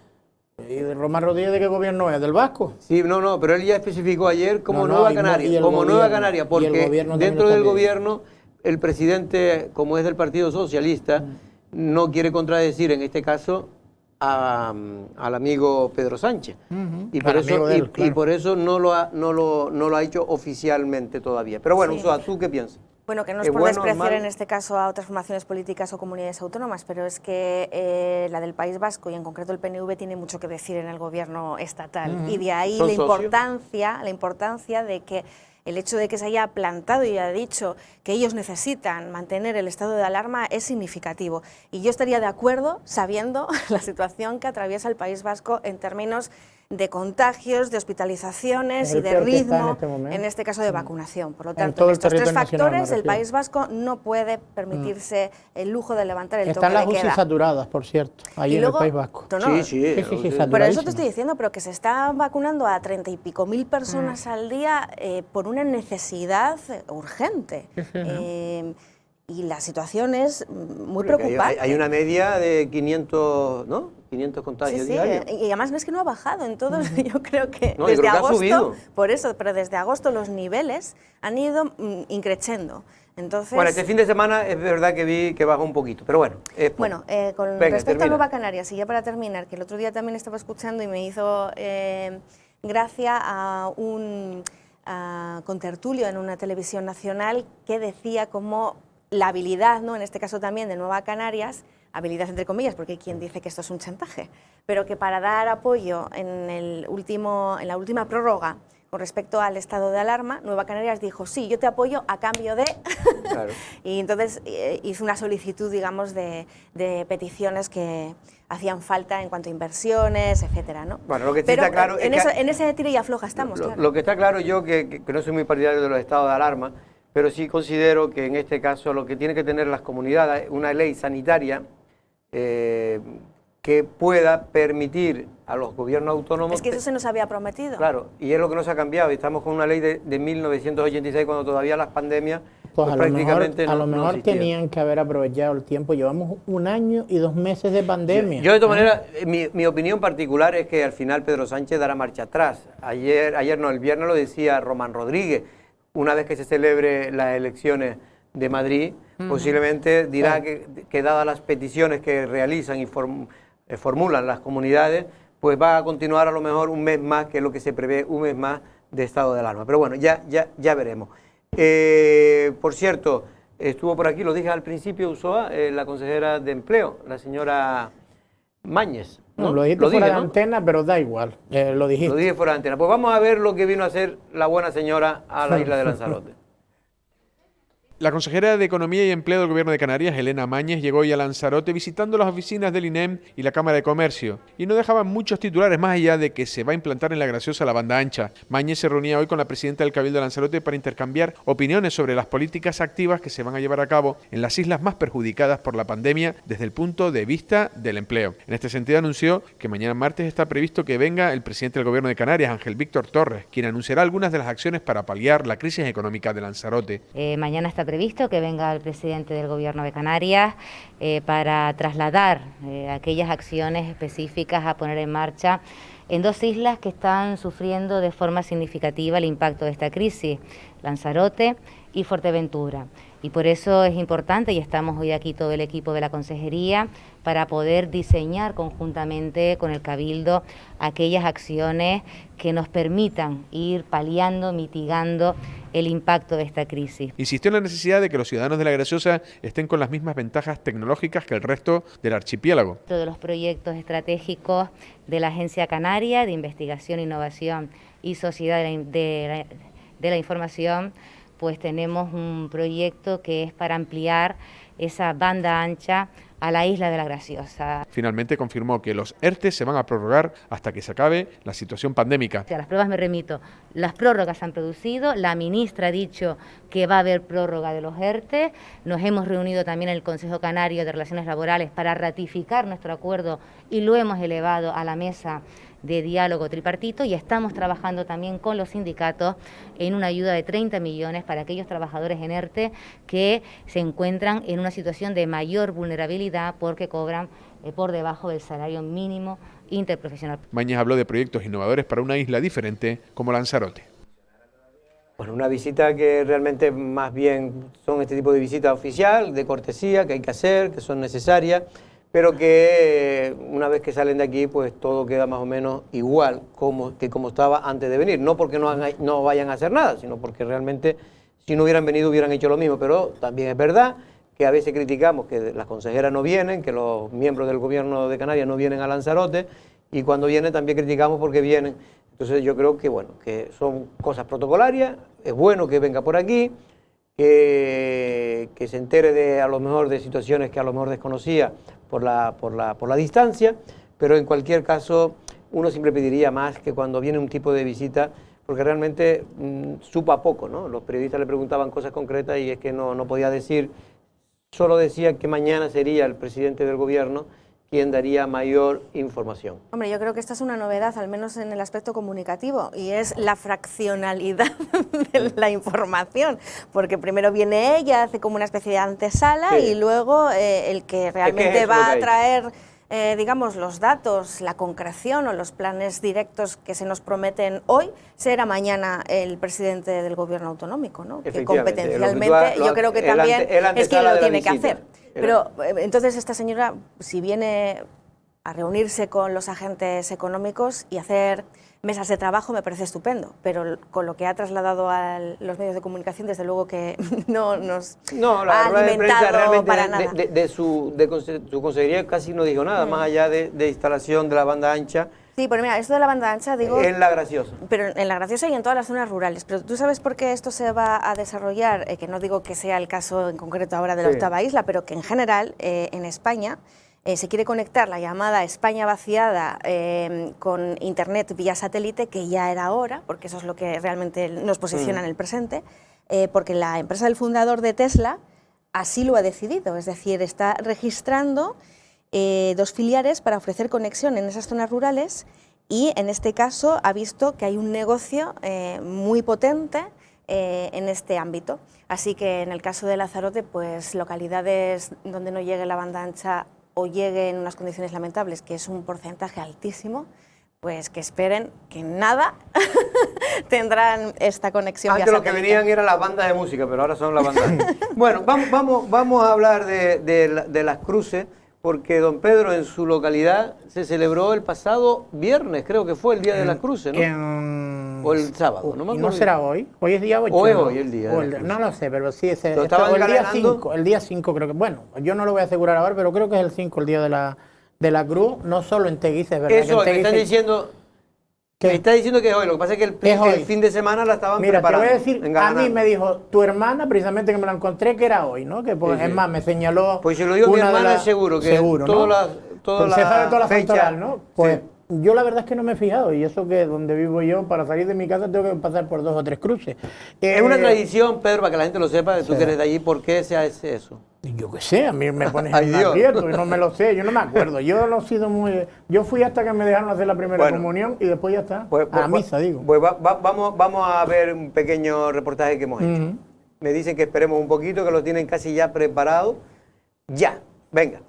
¿Y Román Rodríguez de qué gobierno es? ¿Del Vasco? Sí, no, pero él ya especificó ayer como Nueva Canaria, Nueva Canaria, porque dentro del gobierno el presidente, como es del Partido Socialista, no quiere contradecir en este caso al amigo Pedro Sánchez. Y por eso no lo ha hecho oficialmente todavía. Pero bueno, Ulloa, ¿tú qué piensas? Bueno, que no es por despreciar en este caso a otras formaciones políticas o comunidades autónomas, pero es que la del País Vasco y en concreto el PNV tiene mucho que decir en el gobierno estatal. Y de ahí la importancia de que el hecho de que se haya plantado y haya dicho que ellos necesitan mantener el estado de alarma es significativo. Y yo estaría de acuerdo sabiendo la situación que atraviesa el País Vasco en términos de contagios, de hospitalizaciones y de peor que está en ritmo, este momento. en este caso de vacunación. Por lo En tanto, todo en el estos tres territorio nacional, factores me el refiero. País Vasco no puede permitirse el lujo de levantar el Están toque las de UCI queda. saturadas, por cierto, ahí en el País Vasco. No, Sí, sí. Sí, por eso te saturadísimas. estoy diciendo, pero que se está vacunando a 30 y pico mil personas al día por una necesidad urgente. Y la situación es muy preocupante. Hay una media de 500, ¿no? 500 contagios diarios. Y además no es que no ha bajado en todos, yo creo que No, yo desde creo que ha agosto, subido. por eso, pero desde agosto los niveles han ido increciendo. Entonces, Bueno, este fin de semana es verdad que vi que bajó un poquito, pero bueno. Bueno, con Venga, respecto termina. a Nueva Canarias, y ya para terminar, que el otro día también estaba escuchando y me hizo gracia a un contertulio en una televisión nacional que decía como la habilidad, ¿no?, en este caso también de Nueva Canarias, habilidad entre comillas, porque hay quien dice que esto es un chantaje, pero que para dar apoyo en la última prórroga con respecto al estado de alarma, Nueva Canarias dijo, sí, yo te apoyo a cambio de... Claro. Y entonces hizo una solicitud, digamos, de peticiones que hacían falta en cuanto a inversiones, etcétera, ¿no? Bueno, lo que sí Pero está claro en, es que en ese tiro y afloja estamos, claro. Lo que está claro yo, que no soy muy partidario de los estados de alarma, pero sí considero que en este caso lo que tiene que tener las comunidades es una ley sanitaria que pueda permitir a los gobiernos autónomos... Es que eso se nos había prometido. Claro, y es lo que nos ha cambiado. Estamos con una ley de 1986 cuando todavía las pandemias Pues a lo prácticamente mejor, no existían. tenían que haber aprovechado el tiempo. Llevamos 1 año y 2 meses de pandemia. Yo de todas maneras, mi opinión particular es que al final Pedro Sánchez dará marcha atrás. Ayer no, el viernes lo decía Román Rodríguez, una vez que se celebre las elecciones de Madrid, posiblemente dirá que dadas las peticiones que realizan y formulan las comunidades, pues va a continuar a lo mejor un mes más, que es lo que se prevé, un mes más de estado de alarma. Pero bueno, ya veremos. Por cierto, estuvo por aquí, lo dije al principio, Usoa, la consejera de Empleo, la señora Mañez. No, lo dijiste fuera de antena, pero da igual, lo dijiste. Lo dije fuera de antena. Pues vamos a ver lo que vino a hacer la buena señora a la isla de Lanzarote. La consejera de Economía y Empleo del Gobierno de Canarias, Elena Mañez, llegó hoy a Lanzarote visitando las oficinas del INEM y la Cámara de Comercio, y no dejaban muchos titulares más allá de que se va a implantar en La Graciosa la banda ancha. Mañez se reunía hoy con la presidenta del Cabildo de Lanzarote para intercambiar opiniones sobre las políticas activas que se van a llevar a cabo en las islas más perjudicadas por la pandemia desde el punto de vista del empleo. En este sentido anunció que mañana martes está previsto que venga el presidente del Gobierno de Canarias, Ángel Víctor Torres, quien anunciará algunas de las acciones para paliar la crisis económica de Lanzarote. Mañana está previsto que venga el presidente del Gobierno de Canarias para trasladar aquellas acciones específicas a poner en marcha en 2 islas que están sufriendo de forma significativa el impacto de esta crisis, Lanzarote y Fuerteventura. Y por eso es importante, y estamos hoy aquí todo el equipo de la Consejería, para poder diseñar conjuntamente con el Cabildo aquellas acciones que nos permitan ir paliando, mitigando el impacto de esta crisis. Insistió en la necesidad de que los ciudadanos de La Graciosa estén con las mismas ventajas tecnológicas que el resto del archipiélago. Todos los proyectos estratégicos de la Agencia Canaria de Investigación, Innovación y Sociedad de la Información, pues tenemos un proyecto que es para ampliar esa banda ancha a la isla de La Graciosa. Finalmente confirmó que los ERTE se van a prorrogar hasta que se acabe la situación pandémica. A las pruebas me remito, las prórrogas se han producido, la ministra ha dicho que va a haber prórroga de los ERTE, nos hemos reunido también en el Consejo Canario de Relaciones Laborales para ratificar nuestro acuerdo y lo hemos elevado a la mesa de diálogo tripartito, y estamos trabajando también con los sindicatos en una ayuda de 30 millones para aquellos trabajadores en ERTE que se encuentran en una situación de mayor vulnerabilidad porque cobran por debajo del salario mínimo interprofesional. Mañez habló de proyectos innovadores para una isla diferente como Lanzarote. Bueno, una visita que realmente más bien son este tipo de visitas oficial, de cortesía, que hay que hacer, que son necesarias, pero que una vez que salen de aquí, pues todo queda más o menos igual que como estaba antes de venir. No porque no vayan a hacer nada, sino porque realmente si no hubieran venido hubieran hecho lo mismo. Pero también es verdad que a veces criticamos que las consejeras no vienen, que los miembros del Gobierno de Canarias no vienen a Lanzarote, y cuando vienen también criticamos porque vienen. Entonces yo creo que, bueno, que son cosas protocolarias, es bueno que venga por aquí, que se entere a lo mejor de situaciones que a lo mejor desconocía por la distancia, pero en cualquier caso uno siempre pediría más que cuando viene un tipo de visita, porque realmente supo a poco, ¿no? Los periodistas le preguntaban cosas concretas y es que no podía decir, solo decía que mañana sería el presidente del gobierno quien daría mayor información. Hombre, yo creo que esta es una novedad, al menos en el aspecto comunicativo, y es la fraccionalidad de la información, porque primero viene ella, hace como una especie de antesala, sí, y luego el que realmente va a traer, digamos, los datos, la concreción o los planes directos que se nos prometen hoy, será mañana el presidente del gobierno autonómico, ¿no? Que competencialmente yo creo que también es quien lo tiene que hacer. Pero entonces esta señora, si viene a reunirse con los agentes económicos y hacer mesas de trabajo, me parece estupendo, pero con lo que ha trasladado a los medios de comunicación, desde luego que no nos ha alimentado para nada. De su consejería casi no dijo nada, más allá de instalación de la banda ancha. Sí, pero mira, esto de la banda ancha, digo... En La Graciosa. Pero en La Graciosa y en todas las zonas rurales. Pero ¿tú sabes por qué esto se va a desarrollar? Que no digo que sea el caso en concreto ahora de la octava isla, pero que en general, en España, se quiere conectar la llamada España vaciada con Internet vía satélite, que ya era hora, porque eso es lo que realmente nos posiciona en el presente, porque la empresa del fundador de Tesla así lo ha decidido, es decir, está registrando 2 filiales para ofrecer conexión en esas zonas rurales y en este caso ha visto que hay un negocio muy potente en este ámbito. Así que en el caso de Lanzarote, pues localidades donde no llegue la banda ancha o llegue en unas condiciones lamentables, que es un porcentaje altísimo, pues que esperen que nada tendrán esta conexión. Antes lo que venían eran las bandas de música, pero ahora son las bandas. Bueno, vamos a hablar de las cruces, porque don Pedro en su localidad se celebró el pasado viernes, creo que fue el Día de las Cruces, ¿no? O el sábado, no me acuerdo. ¿No será hoy? ¿Hoy es día 8? ¿O es hoy el día? No lo sé, pero sí, el día 5 creo que, bueno, yo no lo voy a asegurar ahora, pero creo que es el 5, el Día de la Cruz, no solo en Teguise, es verdad. Eso, que en Teguise, me está diciendo que es hoy, lo que pasa es que el fin de semana la estaban preparando. Mira, te voy a decir, a mí me dijo tu hermana, precisamente que me la encontré, que era hoy, ¿no? Que pues, es más, me señaló. Pues si lo digo mi hermana es seguro, que todas las fechas, ¿no? Pues yo la verdad es que no me he fijado, y eso que donde vivo yo, para salir de mi casa tengo que pasar por 2 o 3 cruces. Es una tradición, Pedro, para que la gente lo sepa, tú que eres de allí, ¿por qué se hace eso? Yo qué sé, a mí me pones en un aprieto y no me lo sé, yo no me acuerdo. Yo no he sido muy... Yo fui hasta que me dejaron hacer la primera comunión y después ya está, a la misa, digo. Pues vamos a ver un pequeño reportaje que hemos hecho. Me dicen que esperemos un poquito, que lo tienen casi ya preparado. Ya, venga.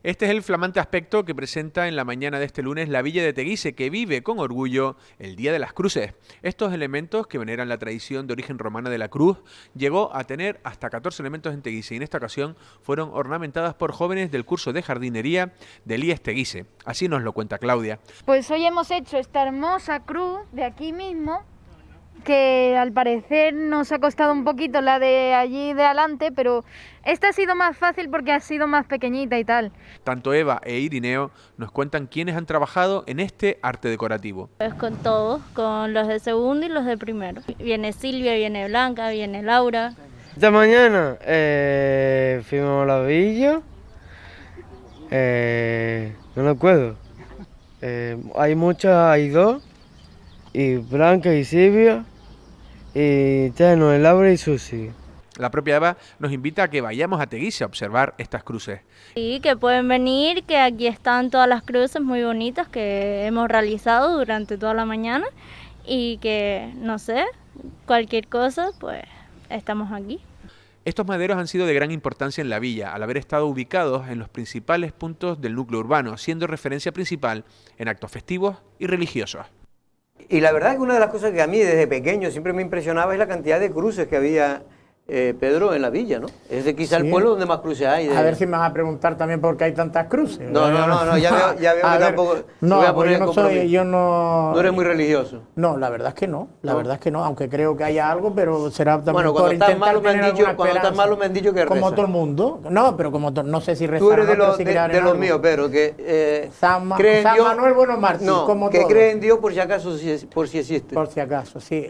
Este es el flamante aspecto que presenta en la mañana de este lunes la villa de Teguise, que vive con orgullo el Día de las Cruces. Estos elementos, que veneran la tradición de origen romana de la cruz, llegó a tener hasta 14 elementos en Teguise y en esta ocasión fueron ornamentadas por jóvenes del curso de jardinería del IES Teguise. Así nos lo cuenta Claudia. Pues hoy hemos hecho esta hermosa cruz de aquí mismo, que al parecer nos ha costado un poquito la de allí de adelante, pero esta ha sido más fácil porque ha sido más pequeñita y tal. Tanto Eva e Irineo nos cuentan quiénes han trabajado en este arte decorativo. Pues con todos, con los de segundo y los de primero. Viene Silvia, viene Blanca, viene Laura. Esta mañana fuimos a la villa, no lo acuerdo. Hay 2, y Blanca y Silvia, y Teno, Laura y Susi. La propia Eva nos invita a que vayamos a Teguise a observar estas cruces. Sí, que pueden venir, que aquí están todas las cruces muy bonitas que hemos realizado durante toda la mañana y que, no sé, cualquier cosa, pues estamos aquí. Estos maderos han sido de gran importancia en la villa, al haber estado ubicados en los principales puntos del núcleo urbano, siendo referencia principal en actos festivos y religiosos. Y la verdad es que una de las cosas que a mí desde pequeño siempre me impresionaba es la cantidad de cruces que había, Pedro, en la villa, ¿no? Es de quizá el pueblo donde más cruces hay. A ver si me vas a preguntar también por qué hay tantas cruces. No, ya veo que tampoco... No, yo no... No eres muy religioso. No, la verdad es que no, verdad es que no, aunque creo que haya algo, pero será también por intentar cuando estás malo me han dicho que como todo el mundo, no, pero como no sé si rezar. Tú eres de los míos, Pedro, que San Manuel Bueno Martín, como que cree en Dios por si acaso, por si existe. Por si acaso, sí.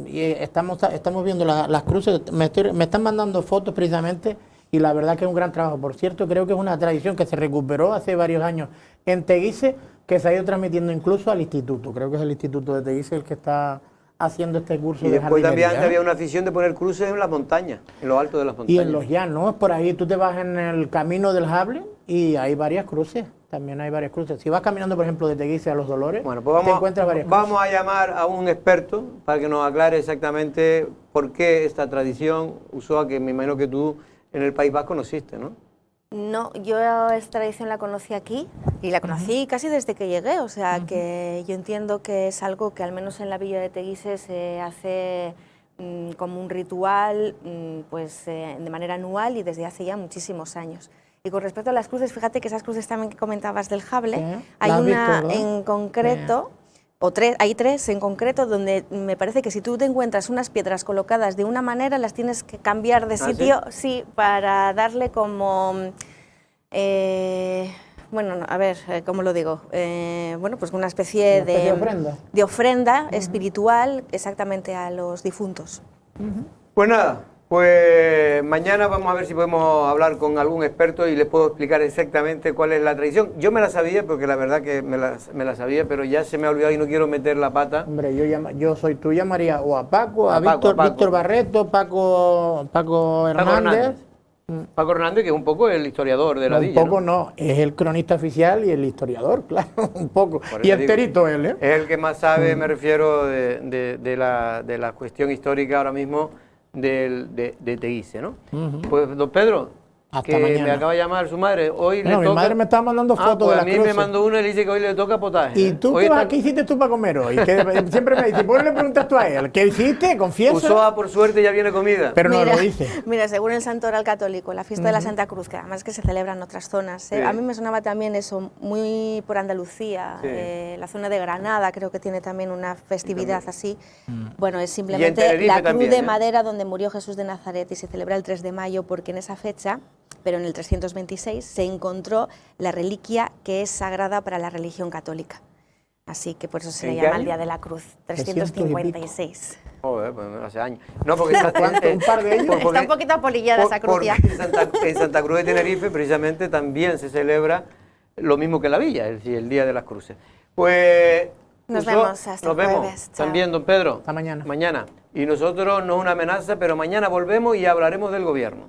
Estamos viendo las cruces, me están mandando fotos precisamente y la verdad que es un gran trabajo. Por cierto, creo que es una tradición que se recuperó hace varios años en Teguise, que se ha ido transmitiendo incluso al instituto. Creo que es el instituto de Teguise el que está haciendo este curso y de después también jardinería. había una afición de poner cruces en las montañas, en lo alto de las montañas. Y en los llanos, por ahí tú te vas en el camino del Jable y hay varias cruces, también hay varias cruces. Si vas caminando, por ejemplo, de Teguise a Los Dolores, bueno, pues te encuentras varias cruces. Vamos a llamar a un experto para que nos aclare exactamente por qué esta tradición usó, que me imagino que tú en el País Vasco conociste, ¿no? No, yo esta tradición la conocí aquí y la conocí casi desde que llegué, o sea que yo entiendo que es algo que al menos en la villa de Teguise se hace como un ritual pues de manera anual y desde hace ya muchísimos años. Y con respecto a las cruces, fíjate que esas cruces también que comentabas del Jable, Sí, hay una visto, en concreto, o hay tres en concreto, donde me parece que si tú te encuentras unas piedras colocadas de una manera, las tienes que cambiar de sitio, ¿sí? sí, para darle como, bueno, a ver, ¿cómo lo digo? Bueno, pues una especie de ofrenda, de ofrenda espiritual exactamente a los difuntos. Pues nada, pues mañana vamos a ver si podemos hablar con algún experto y les puedo explicar exactamente cuál es la tradición. Yo me la sabía, porque la verdad que me la sabía, pero ya se me ha olvidado y no quiero meter la pata. Hombre, tú llamarías o a Paco, a Víctor Barreto, Paco Hernández. Paco Hernández, que es un poco el historiador de la villa. Un poco no, es el cronista oficial y el historiador, claro, un poco. Y enterito él, ¿eh? Es el que más sabe, me refiero, de la cuestión histórica ahora mismo de Teguise, ¿no? Pues, don Pedro, hasta que mañana. me acaba de llamar su madre, hoy le Mi toca... madre me estaba mandando fotos pues de la a mí cruz. me mandó una y le dice que hoy le toca potaje. ¿Y tú qué hiciste tú para comer hoy? Que siempre me dice, ¿por qué le preguntas tú a él? ¿Qué hiciste? Confiesa. Usoa, por suerte, ya viene comida. Pero no lo dice. Mira, según el Santo Oral Católico, la fiesta de la Santa Cruz, que además que se celebra en otras zonas, Sí. a mí me sonaba también eso, muy por Andalucía, Sí. la zona de Granada creo que tiene también una festividad así. Bueno, es Y en simplemente Tenerife la cruz también, de ¿eh? madera donde murió Jesús de Nazaret y se celebra el 3 de mayo porque en esa fecha, pero en el 326, se encontró la reliquia que es sagrada para la religión católica. Así que por eso se le ¿En qué llama año? el Día de la Cruz, 356. Joder, pues hace años. No, porque un par de ellos. Está un poquito apolillada esa cruz ya. en Santa Cruz de Tenerife, precisamente, también se celebra lo mismo que la villa, es decir, el Día de las Cruces. Pues... Nos vemos hasta nos vemos. jueves. Chao. También, don Pedro. Hasta mañana. Mañana. Y nosotros, no es una amenaza, pero mañana volvemos y hablaremos del gobierno.